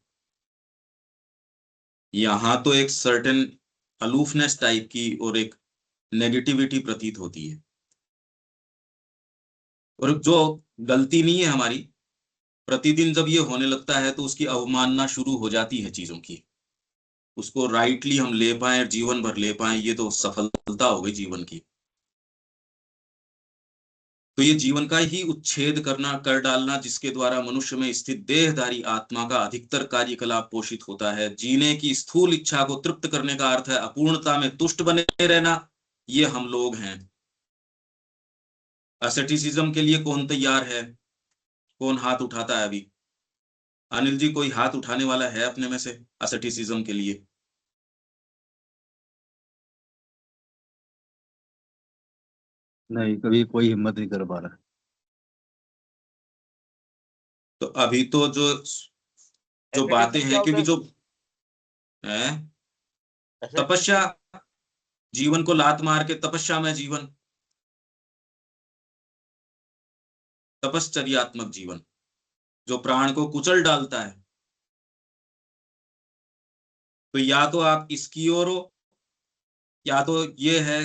यहां तो एक सर्टेन अलूफनेस टाइप की और एक नेगेटिविटी प्रतीत होती है, और जो गलती नहीं है हमारी, प्रतिदिन जब ये होने लगता है तो उसकी अवमानना शुरू हो जाती है चीजों की। उसको राइटली हम ले पाए, जीवन भर ले पाए, ये तो सफलता हो गई जीवन की। तो ये जीवन का ही उच्छेद करना, कर डालना, जिसके द्वारा मनुष्य में स्थित देहधारी आत्मा का अधिकतर कार्यकलाप पोषित होता है। जीने की स्थूल इच्छा को तृप्त करने का अर्थ है अपूर्णता में तुष्ट बने रहना। ये हम लोग हैं। एसेटिसिज्म के लिए कौन तैयार है? कौन हाथ उठाता है अभी? अनिल जी, कोई हाथ उठाने वाला है अपने में से एसेटिसिज्म के लिए? नहीं, कभी कोई हिम्मत नहीं कर पा रहा। तो अभी तो जो बातें हैं, क्योंकि जो है तपस्या, जीवन को लात मार के तपस्या में जीवन, तपश्चर्यात्मक जीवन जो प्राण को कुचल डालता है। तो या तो आप इसकी ओर हो, या तो ये है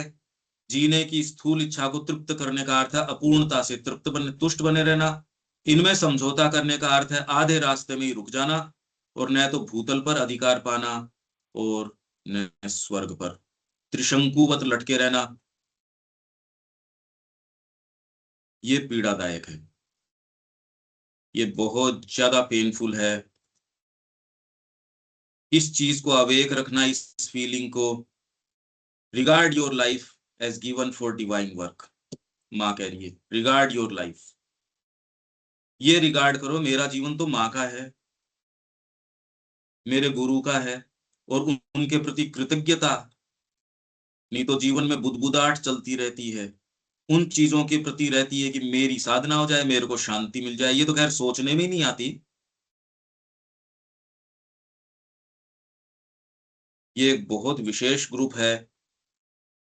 जीने की स्थूल इच्छा को तृप्त करने का अर्थ है अपूर्णता से तृप्त बने, तुष्ट बने रहना। इनमें समझौता करने का अर्थ है आधे रास्ते में ही रुक जाना, और न तो भूतल पर अधिकार पाना और न स्वर्ग पर त्रिशंकुवत लटके रहना। ये पीड़ादायक है, ये बहुत ज्यादा पेनफुल है। इस चीज को अवेक रखना, इस फीलिंग को, regard your life as given for divine work. माँ कह रही है रिगार्ड योर लाइफ, ये रिगार्ड करो, मेरा जीवन तो माँ का है, मेरे गुरु का है, और उनके प्रति कृतज्ञता। नहीं तो जीवन में बुदबुदाहट चलती रहती है, उन चीजों के प्रति रहती है कि मेरी साधना हो जाए, मेरे को शांति मिल जाए। ये तो खैर सोचने में नहीं आती। ये एक बहुत विशेष ग्रुप है,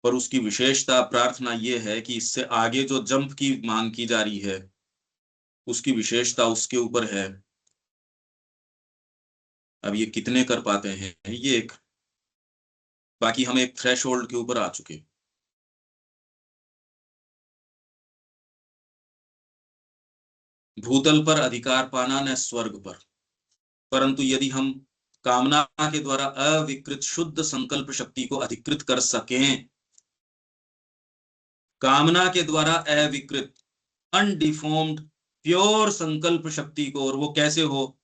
पर उसकी विशेषता, प्रार्थना ये है कि इससे आगे जो जंप की मांग की जा रही है, उसकी विशेषता उसके ऊपर है। अब ये कितने कर पाते हैं, ये एक, बाकी हम एक थ्रेशोल्ड के ऊपर आ चुके। भूतल पर अधिकार पाना न स्वर्ग पर, परंतु यदि हम कामना के द्वारा अविकृत शुद्ध संकल्प शक्ति को अधिकृत कर सकें, कामना के द्वारा अविकृत अनडिफॉर्म्ड प्योर संकल्प शक्ति को, और वो कैसे हो,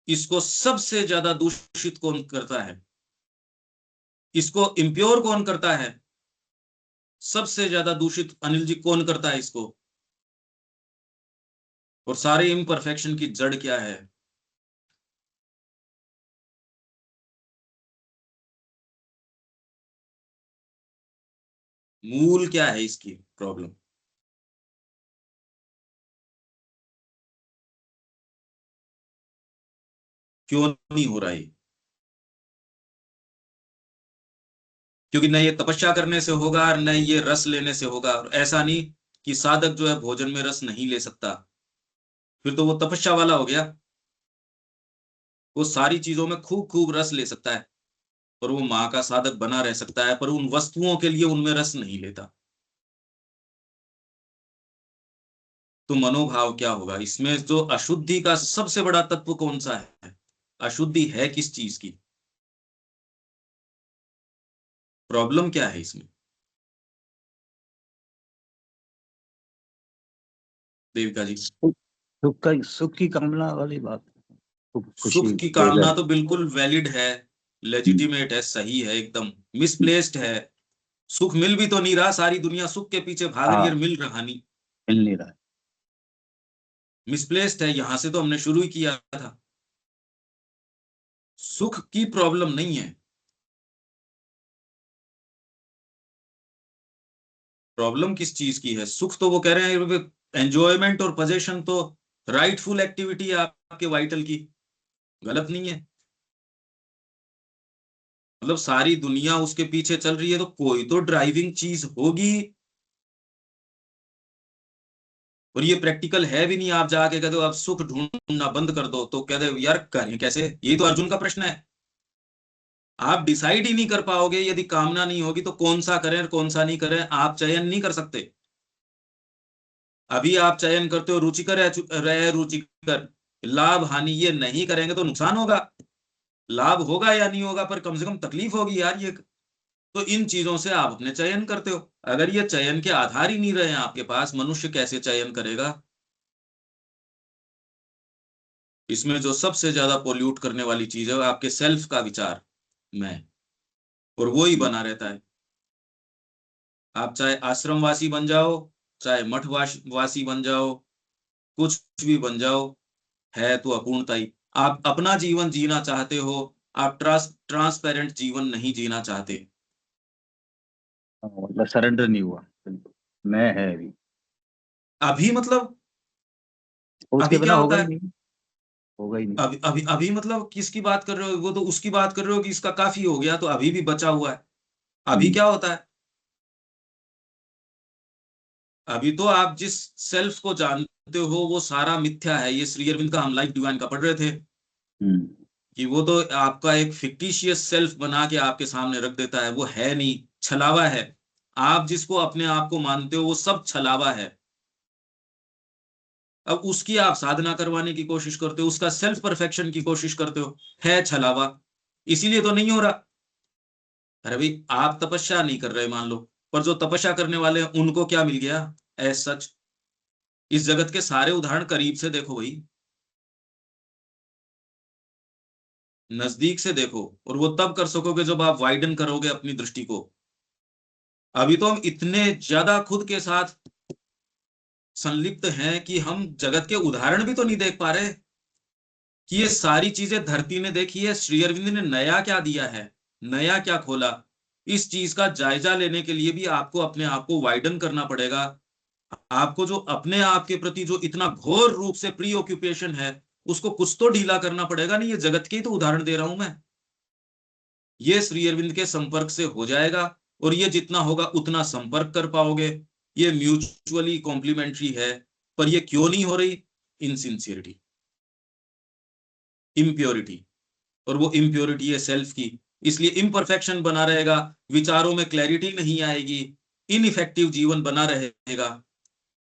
इसको सबसे ज्यादा दूषित कौन करता है, इसको इम्प्योर कौन करता है, सबसे ज्यादा दूषित अनिल जी कौन करता है इसको? और सारे इम्परफेक्शन की जड़ क्या है? मूल क्या है इसकी प्रॉब्लम? क्यों नहीं हो रहा है? क्योंकि न ये तपस्या करने से होगा, न ये रस लेने से होगा। और ऐसा नहीं कि साधक जो है भोजन में रस नहीं ले सकता, फिर तो वो तपस्या वाला हो गया। वो सारी चीजों में खूब खूब रस ले सकता है, और वो माँ का साधक बना रह सकता है, पर उन वस्तुओं के लिए उनमें रस नहीं लेता। तो मनोभाव क्या होगा इसमें? जो अशुद्धि का सबसे बड़ा तत्व कौन सा है? अशुद्धि है किस चीज की? प्रॉब्लम क्या है इसमें? देविका जी, सुख की कामना वाली बात। सुख खुशी, की कामना तो बिल्कुल वैलिड है, लेजिटिमेट है, सही है, एकदम मिसप्लेस्ड है। सुख मिल भी तो नहीं रहा, सारी दुनिया सुख के पीछे भाग रही है, हाँ, मिल रहा नहीं, मिल नहीं रहा है। मिसप्लेस्ड है। यहां से तो हमने शुरू ही किया था। सुख की प्रॉब्लम नहीं है, प्रॉब्लम किस चीज की है? सुख तो वो कह रहे हैं एंजॉयमेंट और पोजेशन तो राइटफुल एक्टिविटी है आपके वाइटल की, गलत नहीं है। मतलब सारी दुनिया उसके पीछे चल रही है, तो कोई तो ड्राइविंग चीज होगी। और ये प्रैक्टिकल है भी नहीं। आप जाके कह दो अब सुख ढूंढना बंद कर दो, तो कह दो यार करें कैसे? ये तो अर्जुन का प्रश्न है। आप डिसाइड ही नहीं कर पाओगे, यदि कामना नहीं होगी तो कौन सा करें और कौन सा नहीं करें, आप चयन नहीं कर सकते। अभी आप चयन करते हो रुचिकर है रहे रुचिकर, लाभ हानि ये नहीं करेंगे तो नुकसान होगा। लाभ होगा या नहीं होगा, पर कम से कम तकलीफ होगी यार ये। तो इन चीजों से आप अपने चयन करते हो। अगर ये चयन के आधार ही नहीं रहे हैं आपके पास, मनुष्य कैसे चयन करेगा? इसमें जो सबसे ज्यादा पोल्यूट करने वाली चीज है वो आपके सेल्फ का विचार, मैं, और वो ही बना रहता है। आप चाहे आश्रमवासी बन जाओ, चाहे मठवासी बन जाओ, कुछ भी बन जाओ, है तो अपूर्णता ही। आप अपना जीवन जीना चाहते हो, आप ट्रांसपेरेंट जीवन नहीं जीना चाहते। मतलब सरेंडर नहीं हुआ बिल्कुल। मैं है अभी, अभी मतलब उसके अभी बिना क्या होगा होता ही है? नहीं, होगा ही नहीं। अभी मतलब किसकी बात कर रहे हो? वो तो उसकी बात कर रहे हो कि इसका काफी हो गया तो अभी भी बचा हुआ है। अभी हम्म। क्या होता है? अभी तो आप जिस सेल्फ को जानते हो वो सारा मिथ्या है। ये श्री अरविंद का हम लाइफ डिवाइन का पढ़ रहे थे हम्म। कि वो तो आपका एक फिक्टिशियस सेल्फ बना के आपके सामने रख देता है, वो है नहीं, छलावा है। आप जिसको अपने आप को मानते हो वो सब छलावा है। अब उसकी आप साधना करवाने की कोशिश करते हो, उसका सेल्फ परफेक्शन की कोशिश करते हो, है छलावा। इसीलिए तो नहीं हो रहा। अरे भाई आप तपस्या नहीं कर रहे मान लो, पर जो तपस्या करने वाले हैं उनको क्या मिल गया? एज सच इस जगत के सारे उदाहरण करीब से देखो भाई, नजदीक से देखो, और वो तब कर सकोगे जब आप वाइडन करोगे अपनी दृष्टि को। अभी तो हम इतने ज्यादा खुद के साथ संलिप्त हैं कि हम जगत के उदाहरण भी तो नहीं देख पा रहे कि ये सारी चीजें धरती ने देखी है, श्री अरविंद ने नया क्या दिया है, नया क्या खोला। इस चीज का जायजा लेने के लिए भी आपको अपने आप को वाइडन करना पड़ेगा। आपको जो अपने आप के प्रति जो इतना घोर रूप से प्री ऑक्यूपेशन है, उसको कुछ तो ढीला करना पड़ेगा। नहीं, ये जगत के ही तो उदाहरण दे रहा हूं मैं। ये श्री अरविंद के संपर्क से हो जाएगा, और ये जितना होगा उतना संपर्क कर पाओगे। ये म्यूचुअली कॉम्प्लीमेंट्री है। पर ये क्यों नहीं हो रही? Insincerity, impurity. और वो इम्प्योरिटी है सेल्फ की, इसलिए इम्परफेक्शन बना रहेगा, विचारों में क्लैरिटी नहीं आएगी, इनइफेक्टिव जीवन बना रहेगा,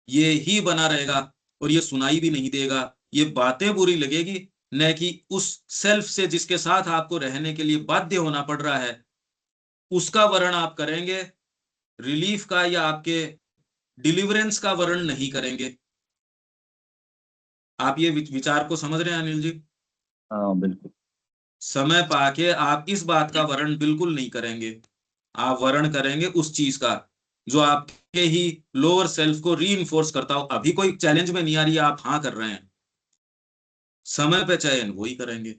ये ही बना रहेगा। और ये सुनाई भी नहीं देगा, ये बातें बुरी लगेगी, न कि उस सेल्फ से जिसके साथ आपको रहने के लिए बाध्य होना पड़ रहा है उसका वर्ण आप करेंगे। रिलीफ का या आपके डिलीवरेंस का वर्ण नहीं करेंगे। आप ये विचार को समझ रहे हैं अनिल जी? हाँ बिल्कुल। समय पाके आप इस बात का वर्ण बिल्कुल नहीं करेंगे। आप वर्ण करेंगे उस चीज का जो आपके ही लोअर सेल्फ को रीइंफोर्स करता हो। अभी कोई चैलेंज में नहीं आ रही है, आप हाँ कर रहे हैं, समय पे चयन वही करेंगे।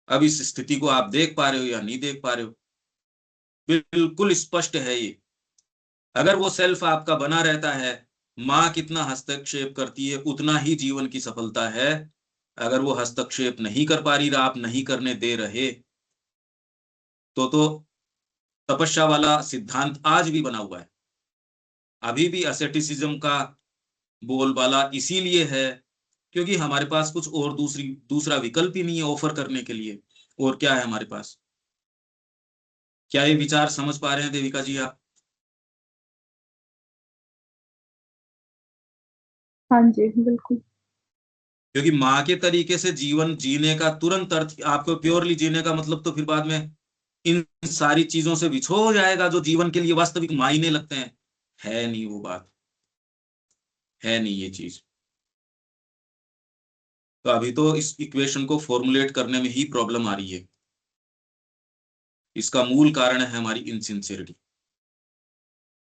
अब इस स्थिति को आप देख पा रहे हो या नहीं देख पा रहे हो? बिल्कुल स्पष्ट है ये। अगर वो सेल्फ आपका बना रहता है, माँ कितना हस्तक्षेप करती है उतना ही जीवन की सफलता है। अगर वो हस्तक्षेप नहीं कर पा रही, आप नहीं करने दे रहे, तो तपस्या वाला सिद्धांत आज भी बना हुआ है। अभी भी असेटिसिज्म का बोलबाला इसीलिए है क्योंकि हमारे पास कुछ और दूसरा विकल्प ही नहीं है ऑफर करने के लिए। और क्या है हमारे पास? क्या ये विचार समझ पा रहे हैं देविका जी आप? हाँ जी बिल्कुल। क्योंकि माँ के तरीके से जीवन जीने का तुरंत अर्थ, आपको प्योरली जीने का मतलब तो फिर बाद में इन सारी चीजों से विछो जाएगा जो जीवन के लिए वास्तविक मायने लगते हैं। है नहीं वो बात, है नहीं ये चीज। तो अभी तो इस इक्वेशन को फॉर्मुलेट करने में ही प्रॉब्लम आ रही है। इसका मूल कारण है हमारी इनसिंसियरिटी।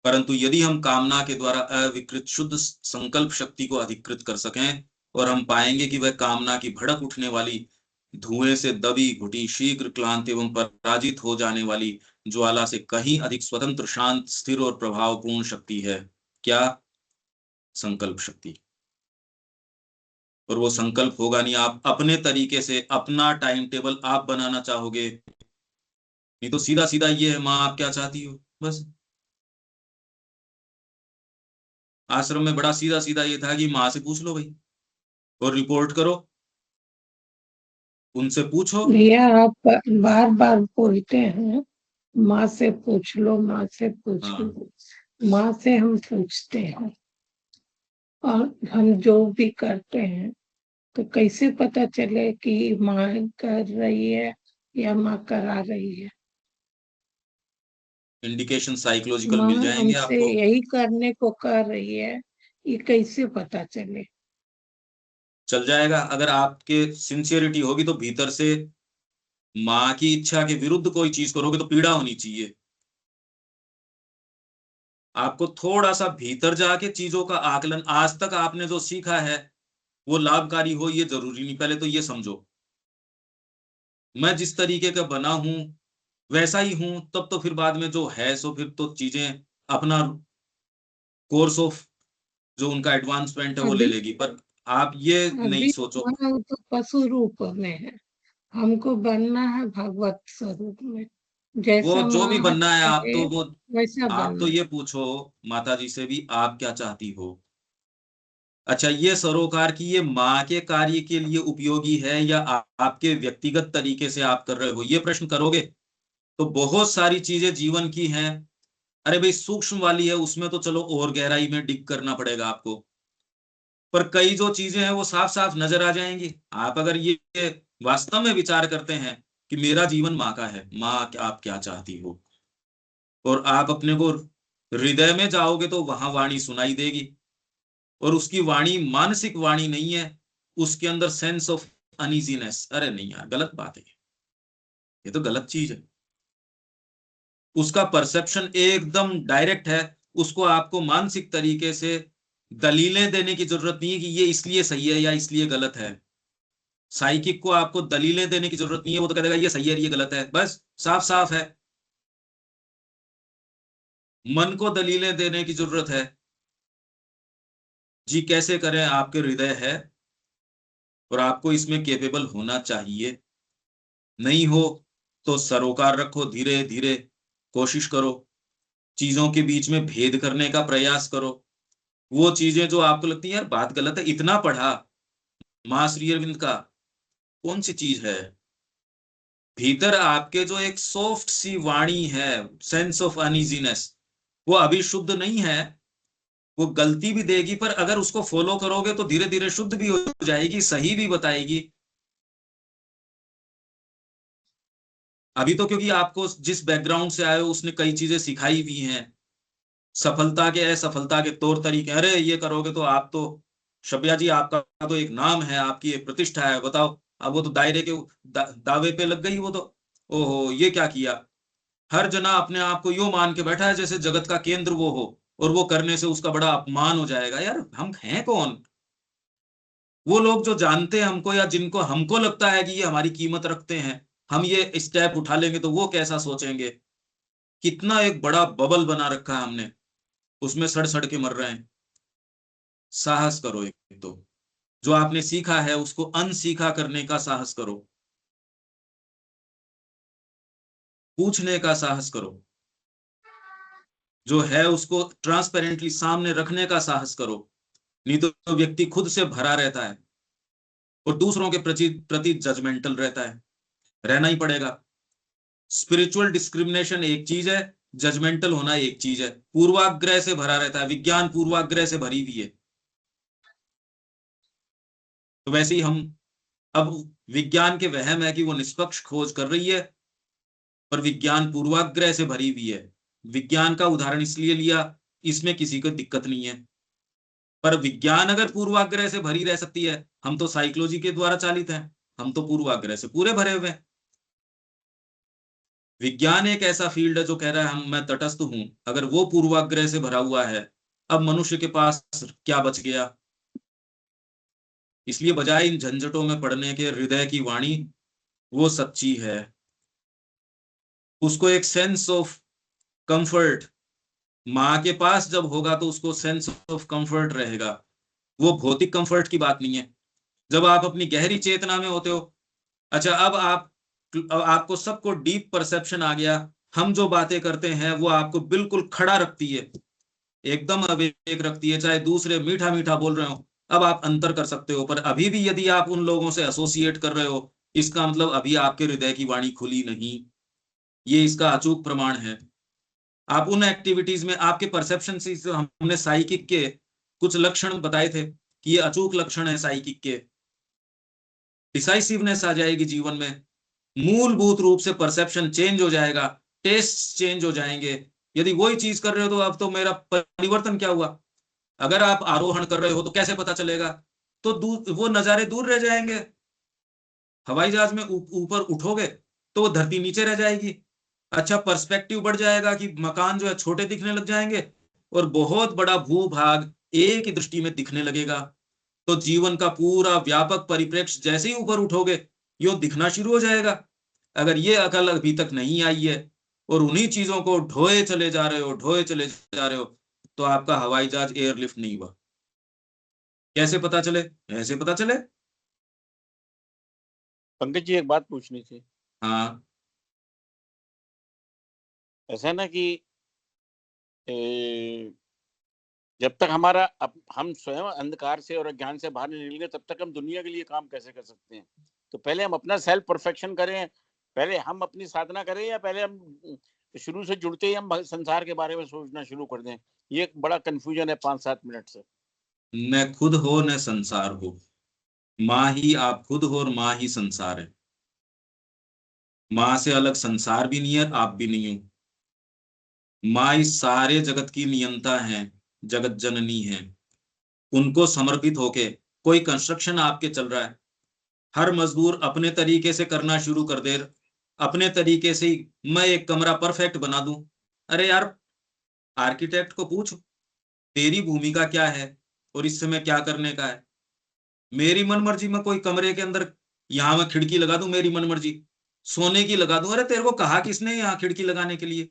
परंतु यदि हम कामना के द्वारा अविकृत शुद्ध संकल्प शक्ति को अधिकृत कर सकें, और हम पाएंगे कि वह कामना की भड़क उठने वाली, धुएं से दबी घुटी, शीघ्र क्लांत एवं पराजित हो जाने वाली ज्वाला से कहीं अधिक स्वतंत्र, शांत, स्थिर और प्रभावपूर्ण शक्ति है। क्या? संकल्प शक्ति। और वो संकल्प होगा नहीं, आप अपने तरीके से अपना टाइम टेबल आप बनाना चाहोगे। नहीं तो सीधा सीधा ये है, माँ आप क्या चाहती हो, बस आश्रम में बड़ा सीधा सीधा ये था कि माँ से पूछ लो भाई और रिपोर्ट करो, उनसे पूछो। भैया आप बार बार बोलते हैं माँ से पूछ लो, माँ से पूछ हाँ, लो। माँ से हम पूछते हैं और हम जो भी करते हैं तो कैसे पता चले कि माँ कर रही है या माँ करा रही है? इंडिकेशन साइकोलॉजिकल माँ मिल जाएंगे हमसे आपको। यही करने को कर रही है, ये कैसे पता चले? चल जाएगा, अगर आपके सिंसियरिटी होगी तो भीतर से माँ की इच्छा के विरुद्ध कोई चीज करोगे तो पीड़ा होनी चाहिए। आपको थोड़ा सा भीतर जाके चीजों का आकलन, आज तक आपने जो सीखा है वो लाभकारी हो ये जरूरी नहीं। पहले तो ये समझो, मैं जिस तरीके का बना हूं वैसा ही हूं, तब तो फिर बाद में जो है सो फिर तो चीजें अपना कोर्स ऑफ जो उनका एडवांसमेंट है वो ले अभी लेगी। पर आप ये नहीं अभी सोचो, हम तो पशु रूप में है, हमको बनना है भगवत स्वरूप में। वो जैसा जो भी माँ बनना है आप चाहे तो वो, वैसा आप तो बनना। ये पूछो माता जी से भी आप क्या चाहती हो। अच्छा, ये सरोकार की ये माँ के कार्य के लिए उपयोगी है या आपके व्यक्तिगत तरीके से आप कर रहे हो, ये प्रश्न करोगे तो बहुत सारी चीजें जीवन की हैं। अरे भाई सूक्ष्म वाली है उसमें तो चलो और गहराई में डिग करना पड़ेगा आपको, पर कई जो चीजें हैं वो साफ साफ नजर आ जाएंगी। आप अगर ये वास्तव में विचार करते हैं कि मेरा जीवन माँ का है, माँ आप क्या चाहती हो, और आप अपने को हृदय में जाओगे तो वहां वाणी सुनाई देगी। और उसकी वाणी मानसिक वाणी नहीं है, उसके अंदर सेंस ऑफ अनइजीनेस। अरे नहीं यार, गलत बात है, ये तो गलत चीज है। उसका परसेप्शन एकदम डायरेक्ट है, उसको आपको मानसिक तरीके से दलीलें देने की जरूरत नहीं है कि ये इसलिए सही है या इसलिए गलत है। साइकिक को आपको दलीलें देने की जरूरत नहीं है, वो तो कह देगा ये सही है ये गलत है, बस साफ साफ है। मन को दलीलें देने की जरूरत है, जी कैसे करें, आपके हृदय है और आपको इसमें केपेबल होना चाहिए। नहीं हो तो सरोकार रखो, धीरे धीरे कोशिश करो, चीजों के बीच में भेद करने का प्रयास करो। वो चीजें जो आपको लगती है यार बात गलत है, इतना पढ़ा मां श्री अरविंद का, कौन सी चीज है भीतर आपके जो एक सॉफ्ट सी वाणी है, सेंस ऑफ अनइजीनेस, वो अभी शुद्ध नहीं है। वो गलती भी देगी पर अगर उसको फॉलो करोगे तो धीरे धीरे शुद्ध भी हो जाएगी, सही भी बताएगी। अभी तो क्योंकि आपको जिस बैकग्राउंड से आए हो उसने कई चीजें सिखाई भी हैं, सफलता के असफलता के तौर तरीके। अरे ये करोगे तो आप तो शब्या जी, आपका तो एक नाम है, आपकी एक प्रतिष्ठा है, बताओ। अब वो तो दायरे के दावे पे लग गई वो तो, ओहो ये क्या किया। हर जना अपने आप को यो मान के बैठा है जैसे जगत का केंद्र वो हो, और वो करने से उसका बड़ा अपमान हो जाएगा। यार हम हैं कौन? वो लोग जो जानते हैं हमको या जिनको हमको लगता है कि ये हमारी कीमत रखते हैं, हम ये स्टेप उठा लेंगे तो वो कैसा सोचेंगे। कितना एक बड़ा बबल बना रखा है हमने, उसमें सड़ सड़ के मर रहे हैं। साहस करो, एक तो जो आपने सीखा है उसको अनसीखा करने का साहस करो, पूछने का साहस करो, जो है उसको ट्रांसपेरेंटली सामने रखने का साहस करो। नहीं तो व्यक्ति खुद से भरा रहता है और दूसरों के प्रति प्रति जजमेंटल रहता है, रहना ही पड़ेगा। स्पिरिचुअल डिस्क्रिमिनेशन एक चीज है, जजमेंटल होना एक चीज है। पूर्वाग्रह से भरा रहता है, विज्ञान पूर्वाग्रह से भरी हुई है। तो वैसे ही हम अब, विज्ञान के वहम है कि वो निष्पक्ष खोज कर रही है, पर विज्ञान पूर्वाग्रह से भरी हुई है। विज्ञान का उदाहरण इसलिए लिया, इसमें किसी को दिक्कत नहीं है, पर विज्ञान अगर पूर्वाग्रह से भरी रह सकती है, हम तो साइकोलॉजी के द्वारा चालित हैं, हम तो पूर्वाग्रह से पूरे भरे हुए हैं। विज्ञान एक ऐसा फील्ड है जो कह रहा है हम मैं तटस्थ हूं, अगर वो पूर्वाग्रह से भरा हुआ है, अब मनुष्य के पास क्या बच गया। इसलिए बजाय इन झंझटों में पड़ने के, हृदय की वाणी वो सच्ची है, उसको एक सेंस ऑफ कंफर्ट, माँ के पास जब होगा तो उसको सेंस ऑफ कंफर्ट रहेगा। वो भौतिक कंफर्ट की बात नहीं है, जब आप अपनी गहरी चेतना में होते हो। अच्छा, अब आपको सबको डीप परसेप्शन आ गया, हम जो बातें करते हैं वो आपको बिल्कुल खड़ा रखती है, एकदम अविवेक रखती है, चाहे दूसरे मीठा मीठा बोल रहे हो, अब आप अंतर कर सकते हो। पर अभी भी यदि आप उन लोगों से एसोसिएट कर रहे हो, इसका मतलब अभी आपके हृदय की वाणी खुली नहीं। ये इसका अचूक प्रमाण है। आप उन एक्टिविटीज में आपके परसेप्शन से, हमने साइकिक के कुछ लक्षण बताए थे कि ये अचूक लक्षण है साइकिक के। डिसाइसिवनेस आ जाएगी जीवन में, मूलभूत रूप से परसेप्शन चेंज हो जाएगा, टेस्ट चेंज हो जाएंगे। यदि वही चीज कर रहे हो तो अब तो मेरा परिवर्तन क्या हुआ? अगर आप आरोहण कर रहे हो तो कैसे पता चलेगा? तो वो नजारे दूर रह जाएंगे। हवाई जहाज में ऊपर उठोगे तो वो धरती नीचे रह जाएगी। अच्छा, पर्सपेक्टिव बढ़ जाएगा कि मकान जो है छोटे दिखने लग जाएंगे और बहुत बड़ा भूभाग एक ही दृष्टि में दिखने लगेगा। तो जीवन का पूरा व्यापक परिप्रेक्ष्य जैसे ही ऊपर उठोगे यो दिखना शुरू हो जाएगा। अगर ये अकल अभी तक नहीं आई है और उन्हीं चीजों को ढोए चले जा रहे हो, ढोए चले जा रहे हो, तो आपका हवाई जहाज एयरलिफ्ट नहीं हुआ। कैसे पता चले? ऐसे पता चले। पंकज जी, एक बात पूछनी थी। हाँ, ऐसा ना कि जब तक हमारा हम स्वयं अंधकार से और अज्ञान से बाहर नहीं निकलेंगे, तब तक हम दुनिया के लिए काम कैसे कर सकते हैं? तो पहले हम अपना सेल्फ परफेक्शन करें, पहले हम अपनी साधना करें, या पहले हम शुरू से जुड़ते ही हम संसार के बारे में सोचना शुरू कर दें? ये एक बड़ा कंफ्यूजन है 5-7 मिनट से। न खुद हो न संसार हो, माँ ही आप खुद हो और माँ ही संसार है। माँ से अलग संसार भी नहीं है, आप भी नहीं हो। माँ इस सारे जगत की नियंता है, जगत जननी है। उनको समर्पित होके कोई कंस्ट्रक्शन आपके चल रहा है, हर मजदूर अपने तरीके से करना शुरू कर दे, अपने तरीके से ही मैं एक कमरा परफेक्ट बना दूं। अरे यार, आर्किटेक्ट को पूछ तेरी भूमिका क्या है और इस समय क्या करने का है। मेरी मनमर्जी में कोई कमरे के अंदर, यहां मैं खिड़की लगा दूं, मेरी मनमर्जी सोने की लगा दूं। अरे तेरे को कहा किसने यहाँ खिड़की लगाने के लिए?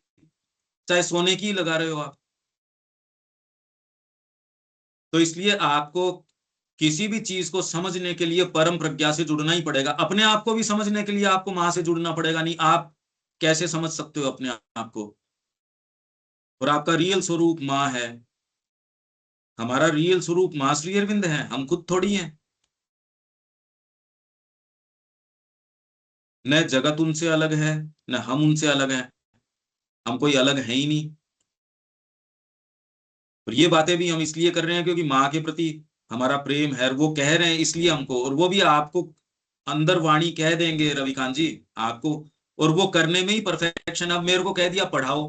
चाहे सोने की लगा रहे हो आप। तो इसलिए आपको किसी भी चीज को समझने के लिए परम प्रज्ञा से जुड़ना ही पड़ेगा। अपने आप को भी समझने के लिए आपको मां से जुड़ना पड़ेगा, नहीं आप कैसे समझ सकते हो अपने आप को? और आपका रियल स्वरूप मां है। हमारा रियल स्वरूप मां श्री अरविंद है, हम खुद थोड़ी हैं। न जगत उनसे अलग है, न हम उनसे अलग हैं। हम कोई अलग है ही नहीं। और ये बातें भी हम इसलिए कर रहे हैं क्योंकि माँ के प्रति हमारा प्रेम है, और वो कह रहे हैं इसलिए हमको, और वो भी आपको अंदर वाणी कह देंगे रविकांत जी आपको। और वो करने में ही परफेक्शन। अब मेरे को कह दिया पढ़ाओ,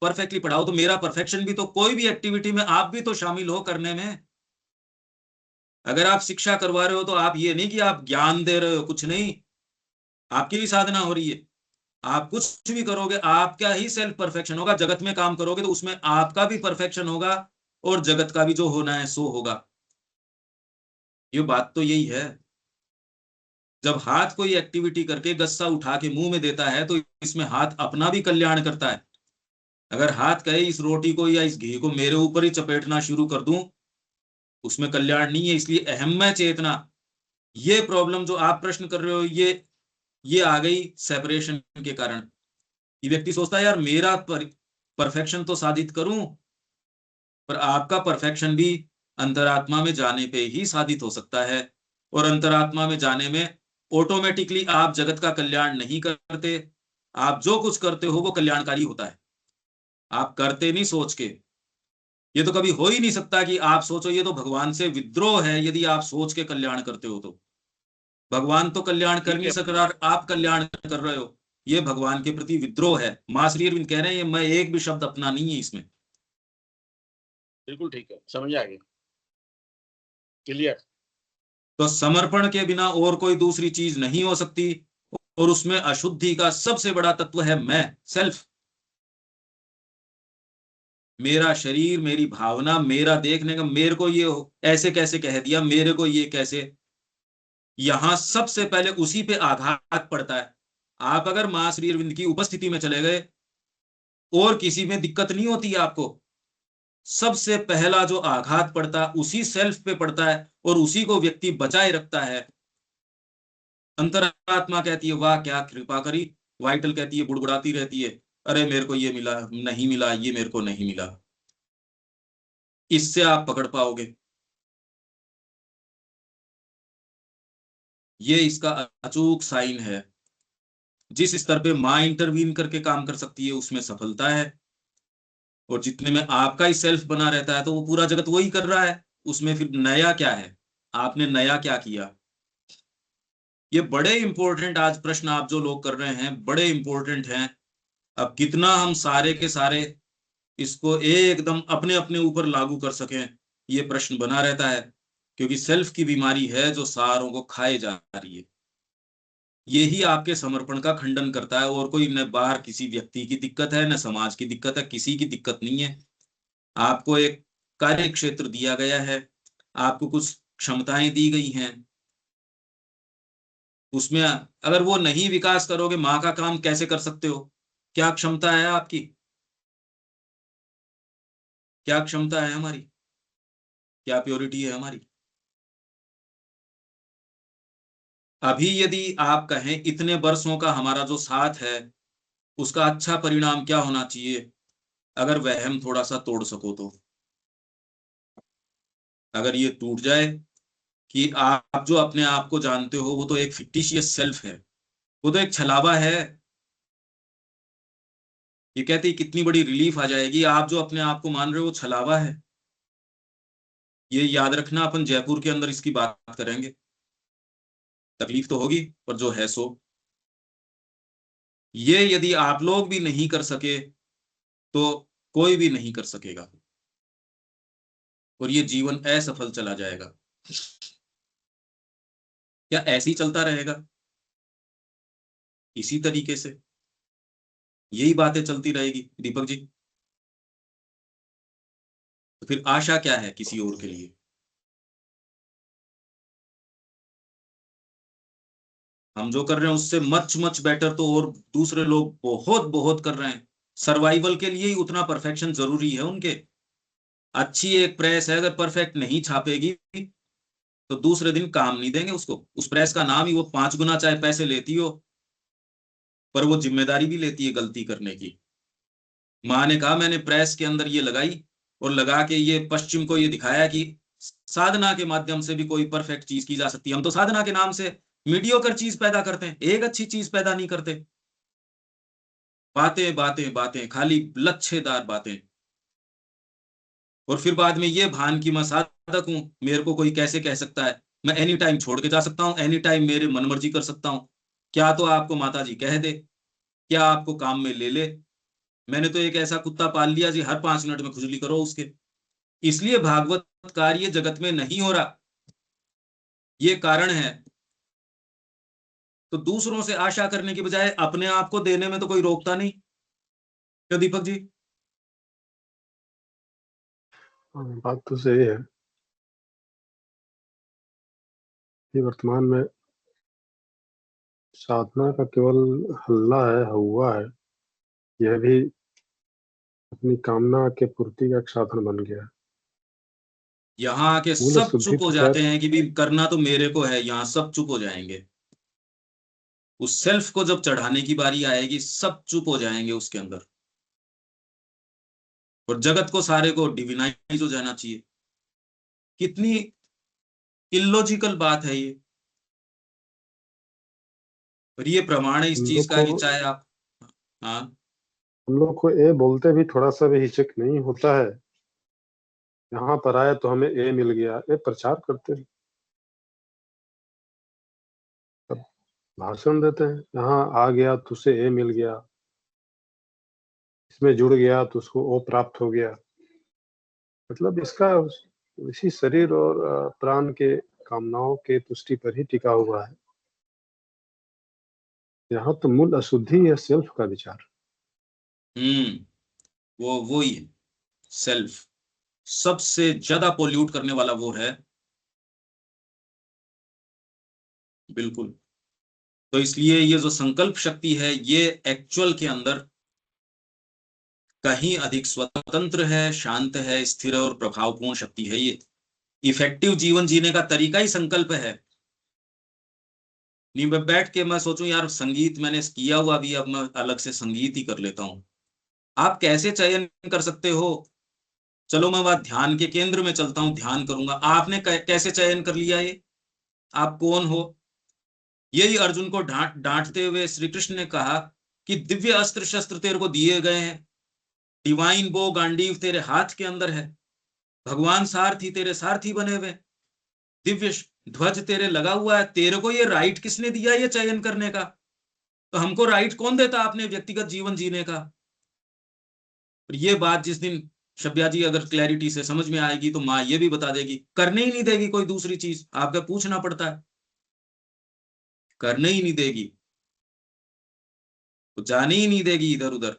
परफेक्टली पढ़ाओ, तो मेरा परफेक्शन भी तो कोई भी एक्टिविटी में आप भी तो शामिल हो करने में। अगर आप शिक्षा करवा रहे हो तो आप ये नहीं कि आप ज्ञान दे रहे हो, कुछ नहीं, आपकी भी साधना हो रही है। आप कुछ भी करोगे आपका ही सेल्फ परफेक्शन होगा। जगत में काम करोगे तो उसमें आपका भी परफेक्शन होगा और जगत का भी जो होना है सो होगा। ये बात तो यही है। जब हाथ कोई एक्टिविटी करके गस्सा उठा के मुंह में देता है तो इसमें हाथ अपना भी कल्याण करता है। अगर हाथ कहे इस रोटी को या इस घी को मेरे ऊपर ही चपेटना शुरू कर दूं, उसमें कल्याण नहीं है। इसलिए अहम में चेतना, ये प्रॉब्लम जो आप प्रश्न कर रहे हो, ये आ गई सेपरेशन के कारण। ये व्यक्ति सोचता है यार मेरा परफेक्शन तो साधित करूं, पर आपका परफेक्शन भी अंतरात्मा में जाने पे ही साधित हो सकता है। और अंतरात्मा में जाने में ऑटोमेटिकली आप जगत का कल्याण नहीं करते। आप जो कुछ करते हो वो कल्याणकारी होता है। आप करते नहीं सोच के। ये तो कभी हो ही नहीं सकता कि आप सोचो, ये तो भगवान से विद्रोह है यदि आप सोच के कल्याण करते हो तो। भगवान तो कल्याण कर नहीं सक रहा, आप कल्याण कर रहे हो, ये भगवान के प्रति विद्रोह है। मां श्री अरविंद कह रहे हैं, ये मैं एक भी शब्द अपना नहीं है इसमें। बिल्कुल ठीक है, समझ आ गया, क्लियर। तो समर्पण के बिना और कोई दूसरी चीज नहीं हो सकती। और उसमें अशुद्धि का सबसे बड़ा तत्व है मैं, सेल्फ। मेरा शरीर, मेरी भावना, मेरा देखने का, मेरे को ये ऐसे कैसे कह दिया, मेरे को ये कैसे, यहां सबसे पहले उसी पे आघात पड़ता है। आप अगर मां श्री अरविंद की उपस्थिति में चले गए और किसी में दिक्कत नहीं होती है आपको। सबसे पहला जो आघात पड़ता है उसी सेल्फ पे पड़ता है और उसी को व्यक्ति बचाए रखता है। अंतरात्मा कहती है वाह क्या कृपा करी, वाइटल कहती है, बुड़बुड़ाती रहती है, अरे मेरे को ये मिला नहीं मिला, ये मेरे को नहीं मिला। इससे आप पकड़ पाओगे। ये इसका अचूक साइन है। जिस स्तर पे माँ इंटरवीन करके काम कर सकती है उसमें सफलता है, और जितने में आपका ही सेल्फ बना रहता है तो वो पूरा जगत वही कर रहा है, उसमें फिर नया क्या है, आपने नया क्या किया। ये बड़े इंपॉर्टेंट आज प्रश्न आप जो लोग कर रहे हैं बड़े इंपॉर्टेंट हैं। अब कितना हम सारे के सारे इसको एकदम अपने अपने ऊपर लागू कर सकें, ये प्रश्न बना रहता है, क्योंकि सेल्फ की बीमारी है जो सारों को खाए जा रही है। यही आपके समर्पण का खंडन करता है, और कोई न बाहर किसी व्यक्ति की दिक्कत है न समाज की दिक्कत है, किसी की दिक्कत नहीं है। आपको एक कार्य क्षेत्र दिया गया है, आपको कुछ क्षमताएं दी गई हैं, उसमें अगर वो नहीं विकास करोगे माँ का काम कैसे कर सकते हो। क्या क्षमता है आपकी, क्या क्षमता है हमारी, क्या प्योरिटी है हमारी। अभी यदि आप कहें इतने वर्षों का हमारा जो साथ है उसका अच्छा परिणाम क्या होना चाहिए, अगर वहम थोड़ा सा तोड़ सको तो। अगर ये टूट जाए कि आप जो अपने आप को जानते हो वो तो एक फिक्टिशियस सेल्फ है, वो तो एक छलावा है। ये कहते कितनी बड़ी रिलीफ आ जाएगी, आप जो अपने आप को मान रहे हो वो छलावा है। ये याद रखना, अपन जयपुर के अंदर इसकी बात करेंगे। तकलीफ तो होगी पर जो है सो। ये यदि आप लोग भी नहीं कर सके तो कोई भी नहीं कर सकेगा, और ये जीवन असफल चला जाएगा। क्या ऐसे ही चलता रहेगा इसी तरीके से, यही बातें चलती रहेगी दीपक जी? तो फिर आशा क्या है किसी और के लिए? हम जो कर रहे हैं उससे मच मच बेटर तो और दूसरे लोग बहुत बहुत कर रहे हैं। सर्वाइवल के लिए ही उतना परफेक्शन जरूरी है उनके। अच्छी एक प्रेस है, अगर परफेक्ट नहीं छापेगी तो दूसरे दिन काम नहीं देंगे उसको। उस प्रेस का नाम ही वो 5 गुना चाहे पैसे लेती हो, पर वो जिम्मेदारी भी लेती है गलती करने की। माँ ने कहा मैंने प्रेस के अंदर ये लगाई और लगा के ये पश्चिम को ये दिखाया कि साधना के माध्यम से भी कोई परफेक्ट चीज की जा सकती है। हम तो साधना के नाम से मीडियोकर चीज पैदा करते हैं, एक अच्छी चीज पैदा नहीं करते। बातें बातें बातें, खाली लच्छेदार बातें। और फिर बाद में ये भान की मैं साधक हूं, मेरे को कोई कैसे कह सकता है, मैं एनी टाइम छोड़ के जा सकता हूँ, एनी टाइम मेरे मनमर्जी कर सकता हूँ। क्या तो आपको माता जी कह दे, क्या आपको काम में ले ले। मैंने तो एक ऐसा कुत्ता पाल लिया जी, हर 5 मिनट में खुजली करो उसके। इसलिए भागवत कार्य जगत में नहीं हो रहा, ये कारण है। तो दूसरों से आशा करने की बजाय अपने आप को देने में तो कोई रोकता नहीं, क्या दीपक जी? बात तो सही है कि वर्तमान में साधना का केवल हल्ला है, हुआ है। यह भी अपनी कामना के पूर्ति का एक साधन बन गया है। यहाँ आके मूल सब शुद्धि चुप हो तो जाते खैर हैं कि भी करना तो मेरे को है, यहाँ सब चुप हो जाएंगे। उस सेल्फ को जब चढ़ाने की बारी आएगी सब चुप हो जाएंगे उसके अंदर, और जगत को सारे को डिविनाइज हो जाना चाहिए। कितनी इलॉजिकल बात है ये, पर ये प्रमाण है इस हम चीज लोग का को कि चाहे आप, हाँ हम लोग को ये बोलते भी थोड़ा सा भी हिचक नहीं होता है। यहाँ पर आए तो हमें ए मिल गया, ये प्रचार करते हैं, भाषण देते हैं। यहाँ आ गया तो उसे ए मिल गया, इसमें जुड़ गया तो उसको ओ प्राप्त हो गया। मतलब इसका इसी शरीर और प्राण के कामनाओं के तुष्टि पर ही टिका हुआ है। यहाँ तो मूल अशुद्धि है सेल्फ का विचार। वो ही है सेल्फ। सबसे ज्यादा पोल्यूट करने वाला वो है, बिल्कुल। तो इसलिए ये जो संकल्प शक्ति है ये एक्चुअल के अंदर कहीं अधिक स्वतंत्र है, शांत है, स्थिर और प्रभावपूर्ण शक्ति है। ये इफेक्टिव जीवन जीने का तरीका ही संकल्प है। नहीं मैं बैठ के मैं सोचूं यार संगीत मैंने किया हुआ भी, अब मैं अलग से संगीत ही कर लेता हूं। आप कैसे चयन कर सकते हो चलो मैं वहां ध्यान के केंद्र में चलता हूं, ध्यान करूंगा। आपने कैसे चयन कर लिया ये, आप कौन हो? यही अर्जुन को डांटते हुए श्री कृष्ण ने कहा कि दिव्य अस्त्र शस्त्र तेरे को दिए गए हैं, डिवाइन बो गांडीव तेरे हाथ के अंदर है, भगवान सारथी तेरे सारथी बने हुए, दिव्य ध्वज तेरे लगा हुआ है, तेरे को ये राइट किसने दिया ये चयन करने का? तो हमको राइट कौन देता अपने व्यक्तिगत जीवन जीने का? और ये बात जिस दिन शब्या जी अगर क्लैरिटी से समझ में आएगी तो माँ ये भी बता देगी, करने ही नहीं देगी कोई दूसरी चीज, आपका पूछना पड़ता है, करने ही नहीं देगी, तो जाने ही नहीं देगी इधर उधर।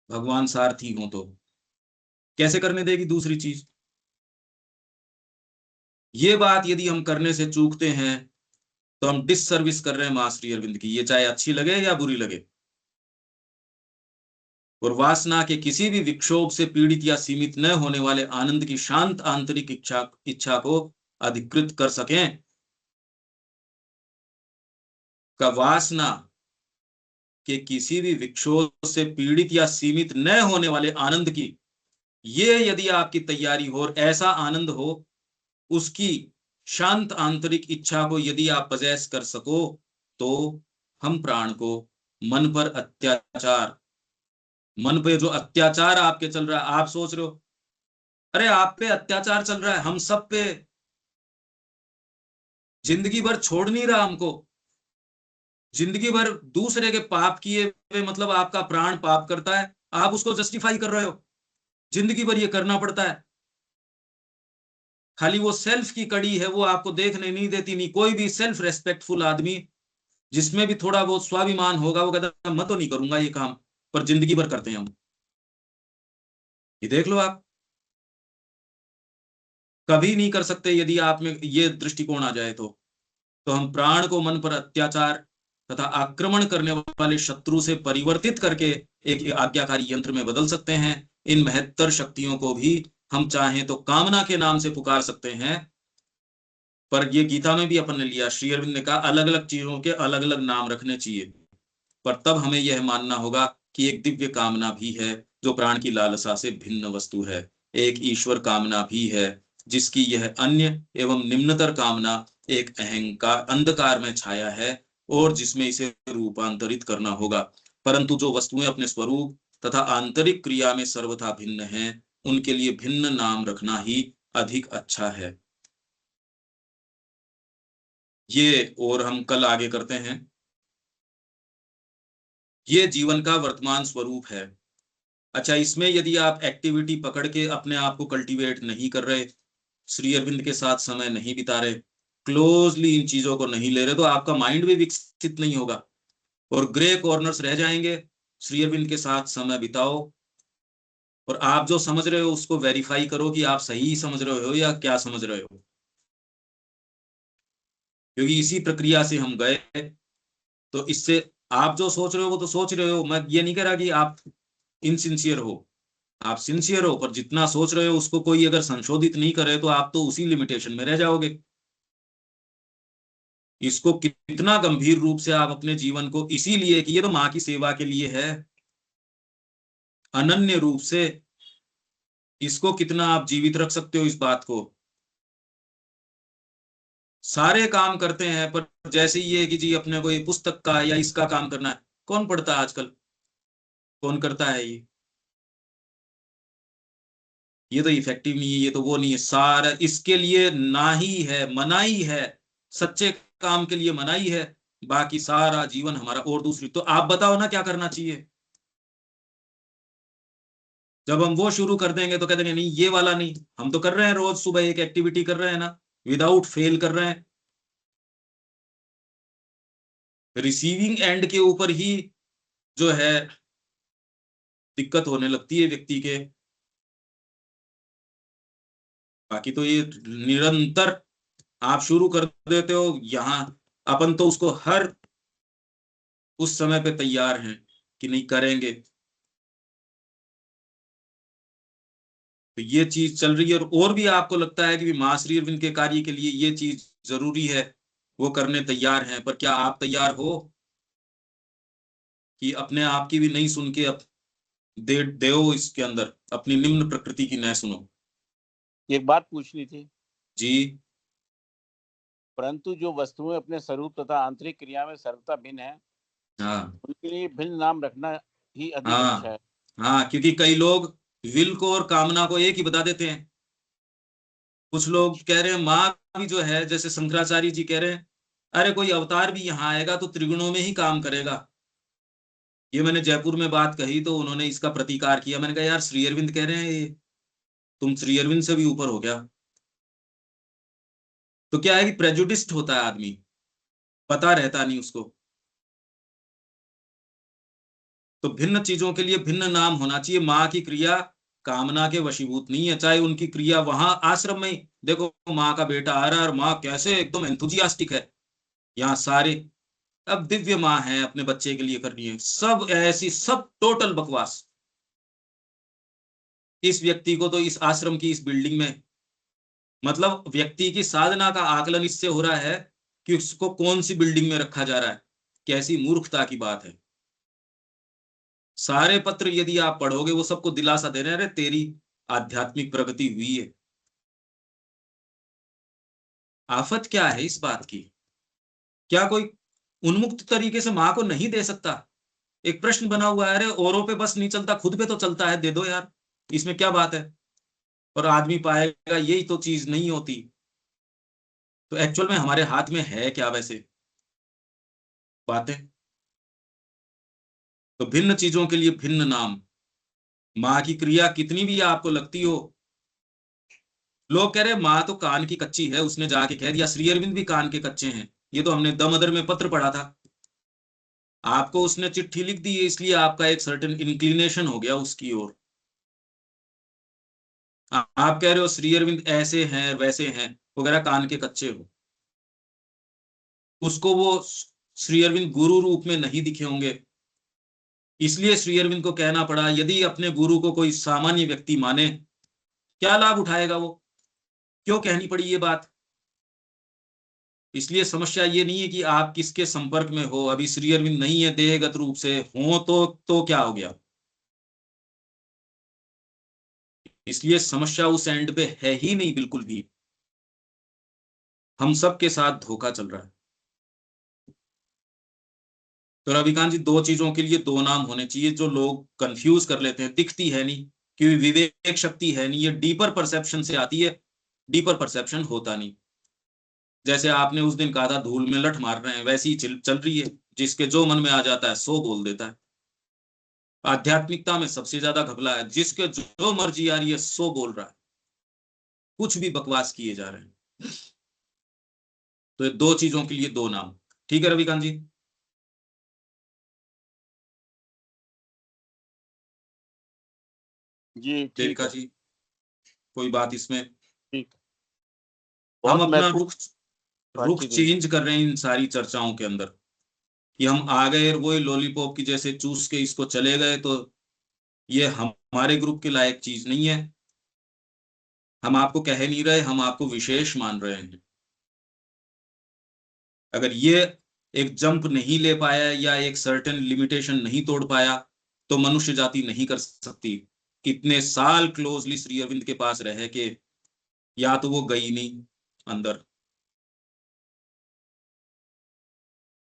भगवान सारथी हो तो कैसे करने देगी दूसरी चीज? ये बात यदि हम करने से चूकते हैं तो हम डिससर्विस कर रहे हैं मां श्री अरविंद की, ये चाहे अच्छी लगे या बुरी लगे। और वासना के किसी भी विक्षोभ से पीड़ित या सीमित न होने वाले आनंद की शांत आंतरिक इच्छा को अधिकृत कर सकें, का वासना के किसी भी विक्षोभ से पीड़ित या सीमित न होने वाले आनंद की, ये यदि आपकी तैयारी हो और ऐसा आनंद हो, उसकी शांत आंतरिक इच्छा को यदि आप पजेस कर सको, तो हम प्राण को मन पर अत्याचार, मन पे जो अत्याचार आपके चल रहा है, आप सोच रहे हो अरे आप पे अत्याचार चल रहा है, हम सब पे जिंदगी भर छोड़ नहीं रहा हमको, जिंदगी भर दूसरे के पाप किए हुए, मतलब आपका प्राण पाप करता है, आप उसको जस्टिफाई कर रहे हो, जिंदगी भर ये करना पड़ता है। खाली वो सेल्फ की कड़ी है, वो आपको देखने नहीं देती। नहीं, कोई भी सेल्फ रेस्पेक्टफुल आदमी जिसमें भी थोड़ा बहुत स्वाभिमान होगा वो कहता है मैं तो नहीं करूंगा ये काम, पर जिंदगी भर करते हैं हम। ये देख लो आप, कभी नहीं कर सकते यदि आप में ये दृष्टिकोण आ जाए तो हम प्राण को मन पर अत्याचार तथा आक्रमण करने वाले शत्रु से परिवर्तित करके एक आज्ञाकारी यंत्र में बदल सकते हैं। इन महत्तर शक्तियों को भी हम चाहें तो कामना के नाम से पुकार सकते हैं, पर ये गीता में भी अपन ने लिया, श्री अरविंद ने कहा अलग अलग चीजों के अलग अलग नाम रखने चाहिए, पर तब हमें यह मानना होगा कि एक दिव्य कामना भी है जो प्राण की लालसा से भिन्न वस्तु है, एक ईश्वर कामना भी है जिसकी यह अन्य एवं निम्नतर कामना एक अहंकार अंधकार में छाया है और जिसमें इसे रूपांतरित करना होगा। परंतु जो वस्तुएं अपने स्वरूप तथा आंतरिक क्रिया में सर्वथा भिन्न हैं, उनके लिए भिन्न नाम रखना ही अधिक अच्छा है। ये और हम कल आगे करते हैं। ये जीवन का वर्तमान स्वरूप है। अच्छा, इसमें यदि आप एक्टिविटी पकड़ के अपने आप को कल्टीवेट नहीं कर रहे, श्री अरविंद के साथ समय नहीं बिता रहे, क्लोजली इन चीजों को नहीं ले रहे, तो आपका माइंड भी विकसित नहीं होगा और ग्रे कॉर्नर्स रह जाएंगे। श्री अरविंद के साथ समय बिताओ और आप जो समझ रहे हो उसको वेरीफाई करो कि आप सही समझ रहे हो या क्या समझ रहे हो, क्योंकि इसी प्रक्रिया से हम गए। तो इससे आप जो सोच रहे हो वो तो सोच रहे हो, मैं ये नहीं कह रहा कि आप इनसिंसियर हो, आप सिंसियर हो, पर जितना सोच रहे हो उसको कोई अगर संशोधित नहीं करे तो आप तो उसी लिमिटेशन में रह जाओगे। इसको कितना गंभीर रूप से आप अपने जीवन को, इसीलिए कि ये तो माँ की सेवा के लिए है, अनन्य रूप से इसको कितना आप जीवित रख सकते हो इस बात को। सारे काम करते हैं पर जैसे ये कि जी अपने को ये पुस्तक का या इसका काम करना है, कौन पढ़ता है आजकल, कौन करता है ये तो इफेक्टिव नहीं है, ये तो वो नहीं है, सारा इसके लिए ना ही है, मनाही है, सच्चे काम के लिए मनाही है, बाकी सारा जीवन हमारा। और दूसरी तो आप बताओ ना क्या करना चाहिए। जब हम वो शुरू कर देंगे तो कह देंगे नहीं ये वाला नहीं, हम तो कर रहे हैं, रोज सुबह एक एक्टिविटी कर रहे हैं ना, विदाउट फेल कर रहे हैं। रिसीविंग एंड के ऊपर ही जो है दिक्कत होने लगती है व्यक्ति के, बाकी तो ये निरंतर आप शुरू कर देते हो। यहाँ अपन तो उसको हर उस समय पे तैयार हैं कि नहीं करेंगे, तो ये चीज चल रही है। और भी आपको लगता है कि मां श्री अरविंद के कार्य के लिए ये चीज जरूरी है, वो करने तैयार हैं, पर क्या आप तैयार हो कि अपने आप की भी नहीं सुन के अब देव इसके अंदर अपनी निम्न प्रकृति की न सुनो। एक बात पूछनी थी जी। परंतु जो वस्तुएं अपने स्वरूप तथा आंतरिक क्रिया में सर्वथा भिन्न है, हाँ उनके लिए भिन्न नाम रखना ही अधिक हाँ अच्छा है। हाँ, क्योंकि कई लोग विल को और कामना को एक ही बता देते हैं। कुछ लोग कह रहे हैं माँ भी जो है, जैसे शंकराचार्य जी कह रहे हैं, अरे कोई अवतार भी यहाँ आएगा तो त्रिगुणों में ही काम करेगा। ये मैंने जयपुर में बात कही तो उन्होंने इसका प्रतिकार किया। मैंने कहा यार श्री अरविंद कह रहे हैं ये, तुम श्री अरविंद से भी ऊपर हो गया। तो क्या है कि प्रेजुडिस्ड होता है आदमी, पता रहता नहीं उसको। तो भिन्न चीजों के लिए भिन्न नाम होना चाहिए। माँ की क्रिया कामना के वशीभूत नहीं है, चाहे उनकी क्रिया वहां आश्रम में ही देखो, माँ का बेटा आ रहा है और माँ कैसे एकदम एंथुजियास्टिक है, यहाँ सारे अब दिव्य माँ है, अपने बच्चे के लिए करनी है, सब ऐसी सब टोटल बकवास। इस व्यक्ति को तो इस आश्रम की इस बिल्डिंग में, मतलब व्यक्ति की साधना का आकलन इससे हो रहा है कि उसको कौन सी बिल्डिंग में रखा जा रहा है। कैसी मूर्खता की बात है। सारे पत्र यदि आप पढ़ोगे वो सबको दिलासा दे रहे हैं, अरे तेरी आध्यात्मिक प्रगति हुई है। आफत क्या है इस बात की? क्या कोई उन्मुक्त तरीके से मां को नहीं दे सकता? एक प्रश्न बना हुआ है, अरे औरों पे बस नहीं चलता, खुद पे तो चलता है, दे दो यार, इसमें क्या बात है? और आदमी पाएगा यही तो चीज नहीं होती। तो एक्चुअल में हमारे हाथ में है क्या वैसे बातें? तो भिन्न चीजों के लिए भिन्न नाम। माँ की क्रिया कितनी भी आपको लगती हो, लोग कह रहे माँ तो कान की कच्ची है, उसने जाके कह दिया श्री अरविंद भी कान के कच्चे हैं। ये तो हमने दमदर में पत्र पढ़ा था। आपको उसने चिट्ठी लिख दी है, इसलिए आपका एक सर्टेन इंक्लिनेशन हो गया उसकी ओर। आप कह रहे हो श्री अरविंद ऐसे हैं वैसे हैं वगैरह, कान के कच्चे हो। उसको वो श्री अरविंद गुरु रूप में नहीं दिखे होंगे, इसलिए श्री अरविंद को कहना पड़ा। यदि अपने गुरु को कोई सामान्य व्यक्ति माने, क्या लाभ उठाएगा वो? क्यों कहनी पड़ी ये बात? इसलिए समस्या ये नहीं है कि आप किसके संपर्क में हो। अभी श्री अरविंद नहीं है देहगत रूप से, हो तो क्या हो गया? इसलिए समस्या उस एंड पे है ही नहीं बिल्कुल भी। हम सब के साथ धोखा चल रहा है। तो रविकांत जी, दो चीजों के लिए दो नाम होने चाहिए, जो लोग कंफ्यूज कर लेते हैं। दिखती है नहीं, क्योंकि विवेक शक्ति है नहीं, ये डीपर परसेप्शन से आती है, डीपर परसेप्शन होता नहीं। जैसे आपने उस दिन कहा था धूल में लठ मार रहे हैं, वैसी ही चल रही है। जिसके जो मन में आ जाता है सो बोल देता है। आध्यात्मिकता में सबसे ज्यादा घपला है, जिसके जो मर्जी आ रही है सो बोल रहा है, कुछ भी बकवास किए जा रहे हैं। तो ये दो चीजों के लिए दो नाम। ठीक है रविकांत जी? जी ठीक देविका है, जी, कोई बात इसमें? ठीक। हम बहुत अपना महत्वपूर्ण रुख बातचीत हुई। चेंज कर रहे हैं इन सारी चर्चाओं के अंदर, कि हम आ गए और वही लॉलीपॉप की जैसे चूस के इसको चले गए। तो ये हमारे ग्रुप के लायक चीज नहीं है। हम आपको कह नहीं रहे, हम आपको विशेष मान रहे हैं। अगर ये एक जंप नहीं ले पाया या एक सर्टेन लिमिटेशन नहीं तोड़ पाया, तो मनुष्य जाति नहीं कर सकती। कितने साल क्लोजली श्री अरविंद के पास रह के या तो वो गई नहीं अंदर,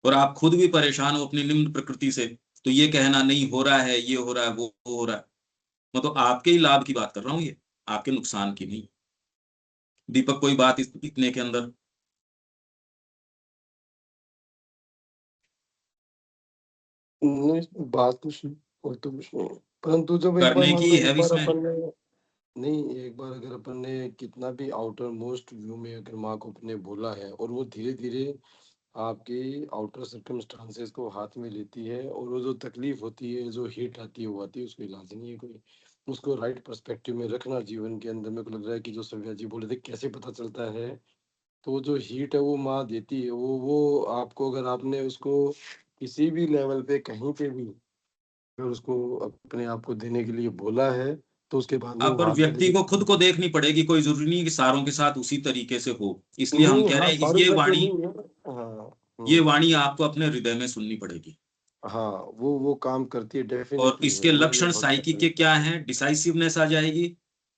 और आप खुद भी परेशान हो अपनी निम्न प्रकृति से, तो ये कहना नहीं हो रहा है, ये हो रहा है, वो हो रहा है, मैं तो आपके ही लाभ की बात कर रहा हूँ, ये आपके नुकसान की नहीं। दीपक, कोई बात इतने के अंदर? नहीं, बात कुछ नहीं और तो कुछ नहीं, परंतु जब एक बार करने मान की लो है एक भी बार इसमें। अपन ने नहीं, एक बार अगर अपन ने कितना भी आउटर मोस्ट व्यू में अगर माँ को अपने बोला है और वो धीरे धीरे आपके आउटर सर्कमस्टांसेस को हाथ में लेती है, और वो जो तकलीफ होती है, जो हीट आती है, वो आती है, उसको इलाज नहीं है कोई। उसको राइट पर्सपेक्टिव में रखना जीवन के अंदर। मेरे को लग रहा है कि जो सव्या जी बोले थे कैसे पता चलता है, तो वो जो हीट है वो माँ देती है। वो आपको, अगर आपने उसको किसी भी लेवल पे कहीं पे भी अगर उसको अपने आप को देने के लिए बोला है, तो उसके बाद वो अब पर वहां से व्यक्ति को खुद लेके को देखनी पड़ेगी, कोई जरूरी नहीं कि सारों के साथ उसी तरीके से हो। इसलिए हम नहीं, कह हाँ रहे हैं सारू ये करके वाणी, नहीं है। हाँ ये वाणी आपको अपने हृदय में सुननी पड़ेगी। हाँ, वो काम करती है और डेफिनेटली है, इसके वो ये लक्षण बहुत साइकी के क्या हैं? डिसाइसिवनेस आ जाएगी,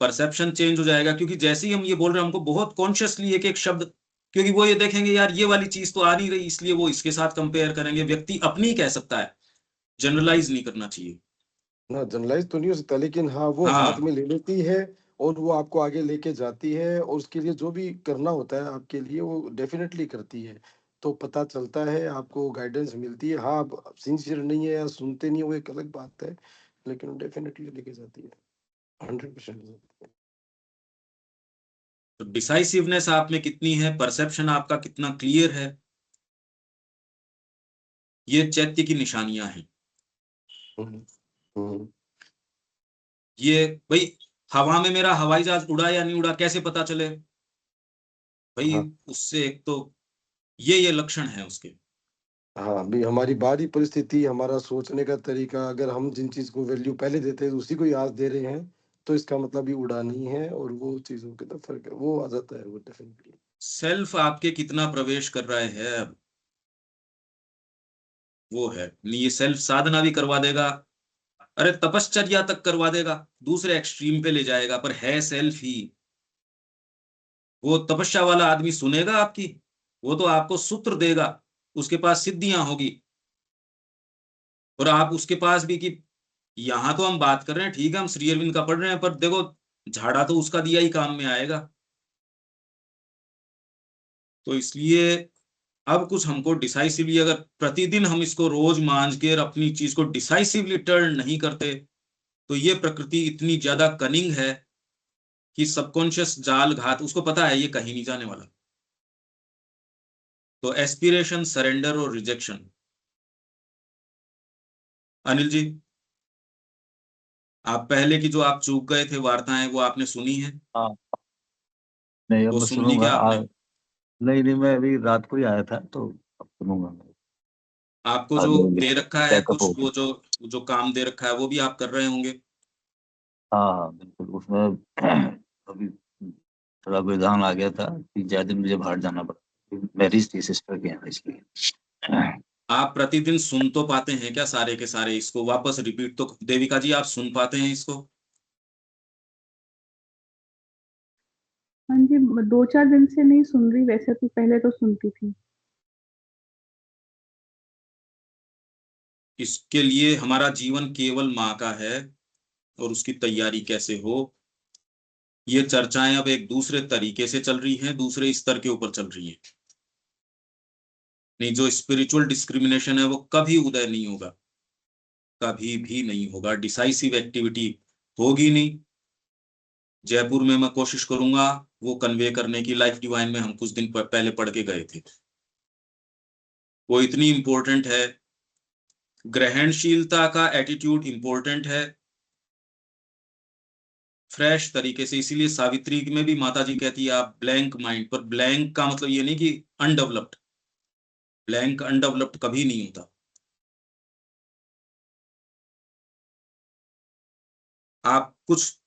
परसेप्शन चेंज हो जाएगा, क्योंकि जैसे ही हम ये बोल रहे हैं हमको बहुत कॉन्शियसली एक-एक शब्द, क्योंकि वो ये देखेंगे यार ये वाली चीज़ तो आ नहीं रही, इसलिए वो इसके साथ कंपेयर करेंगे। व्यक्ति अपनी कह सकता है, जनरलाइज़ नहीं करना चाहिए। ना जनरलाइज तो नहीं हो सकता, लेकिन हाँ, वो हाथ हाँ, में ले लेती है और वो आपको आगे लेके जाती है और उसके लिए जो भी करना होता है आपके लिए वो डेफिनेटली करती है। तो पता चलता है, आपको गाइडेंस मिलती है। हाँ, आप सिंसियर नहीं है या सुनते नहीं है, वो एक अलग बात है, लेकिन वो डेफिनेटली लेके जाती है, 100% ले जाती है। तो डिसाइसिवनेस आप में कितनी है, परसेप्शन आपका कितना क्लियर है, ये चैत्य की निशानियाँ हैं। हुँ, हुँ, ये भई हवा में मेरा हवाई जहाज़ उड़ा या नहीं उड़ा कैसे पता चले? भई हाँ, उससे एक तो ये लक्षण है उसके। हाँ, अभी हमारी बाहरी परिस्थिति, हमारा सोचने का तरीका, अगर हम जिन चीज़ को वैल्यू पहले देते हैं, उसी को ही आज दे रहे हैं, तो इसका मतलब ये उड़ानी है और वो चीज़ों के तो फ़र्क है, वो आ जाता है वो डेफिनेटली। सेल्फ आपके कितना प्रवेश कर रहा है अब, वो है। ये सेल्फ साधना भी करवा देगा, अरे तपश्चर्या तक करवा देगा, दूसरे एक्सट्रीम पे ले जाएगा, पर है सेल्फ ही। वो तपस्या वाला आदमी सुनेगा आपकी, वो तो आपको सूत्र देगा, उसके पास सिद्धियाँ होगी, और आप उसके पास भी कि यहाँ तो हम बात कर रहे हैं, ठीक है, हम श्री अरविंद का पढ़ रहे हैं, पर देखो झाड़ा तो उसका दिया ही काम में आएगा। तो इसलिए अब कुछ हमको डिसाइसिवली, अगर प्रतिदिन हम इसको रोज मांझ के और अपनी चीज को डिसाइसिवली टर्न नहीं करते, तो ये प्रकृति इतनी ज्यादा कनिंग है कि सबकॉन्शियस जाल घात उसको पता है ये कहीं नहीं जाने वाला। तो एस्पिरेशन, सरेंडर और रिजेक्शन। अनिल जी, आप पहले की जो आप चूक गए थे वार्ताएं, वो आपने सुनी है? हाँ, नहीं अब वो मैं सुन ली सुनूंगा। क्या आपने? नहीं नहीं, मैं अभी रात को ही आया था तो अब सुनूंगा मैं। आपको आज जो मेरे दे लिए रखा है चेकअप कुछ, हो वो गया। जो काम दे रखा है वो भी आप कर रहे होंगे? हाँ हाँ बिल्कुल, उसमें अभी थोड़ा विधान आ गया था कि ज्यादा मुझे बाहर जाना पड़ा, मैरिज थी सिस्टर के यहाँ, इसलिए। आप प्रतिदिन सुन तो पाते हैं क्या सारे के सारे? इसको वापस रिपीट तो देविका जी आप सुन पाते हैं इसको? हाँ जी, 2-4 दिन से नहीं सुन रही, वैसे तो पहले तो सुनती थी। इसके लिए हमारा जीवन केवल माँ का है, और उसकी तैयारी कैसे हो, ये चर्चाएं अब एक दूसरे तरीके से चल रही हैं, दूसरे स्तर के ऊपर चल रही हैं। नहीं, जो स्पिरिचुअल डिस्क्रिमिनेशन है वो कभी उदय नहीं होगा, कभी भी नहीं होगा। डिसाइसिव एक्टिविटी होगी नहीं। जयपुर में मैं कोशिश करूंगा वो कन्वे करने की, लाइफ डिवाइन में हम कुछ दिन पहले पढ़ के गए थे, वो इतनी इंपॉर्टेंट है। ग्रहणशीलता का एटीट्यूड इंपॉर्टेंट है, फ्रेश तरीके से। इसीलिए सावित्री में भी माता जी कहती है आप ब्लैंक माइंड, पर ब्लैंक का मतलब ये नहीं कि अनडेवलप्ड, ब्लैंक अनडेवलप्ड कभी नहीं होता। आप कुछ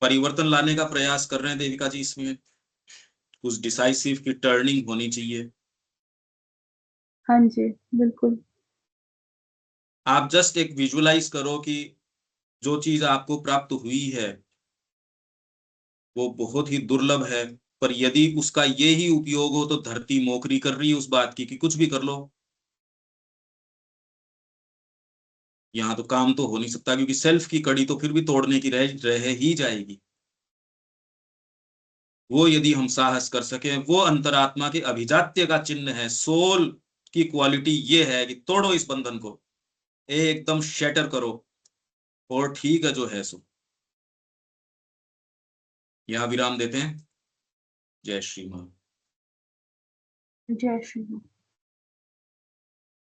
परिवर्तन लाने का प्रयास कर रहे हैं देविका जी इसमें, कुछ डिसाइसिव की टर्निंग होनी चाहिए। हाँ जी, बिल्कुल। आप जस्ट एक विजुअलाइज करो कि जो चीज आपको प्राप्त हुई है वो बहुत ही दुर्लभ है, पर यदि उसका ये ही उपयोग हो तो धरती मोकरी कर रही है उस बात की कि कुछ भी कर लो, यहाँ तो काम तो हो नहीं सकता, क्योंकि सेल्फ की कड़ी तो फिर भी तोड़ने की रह ही जाएगी। वो यदि हम साहस कर सके, वो अंतरात्मा के अभिजात्य का चिन्ह है। सोल की क्वालिटी ये है कि तोड़ो इस बंधन को, एकदम शैटर करो, और ठीक है जो है सो। यहाँ विराम देते हैं। जय श्री राम। जय श्री राम।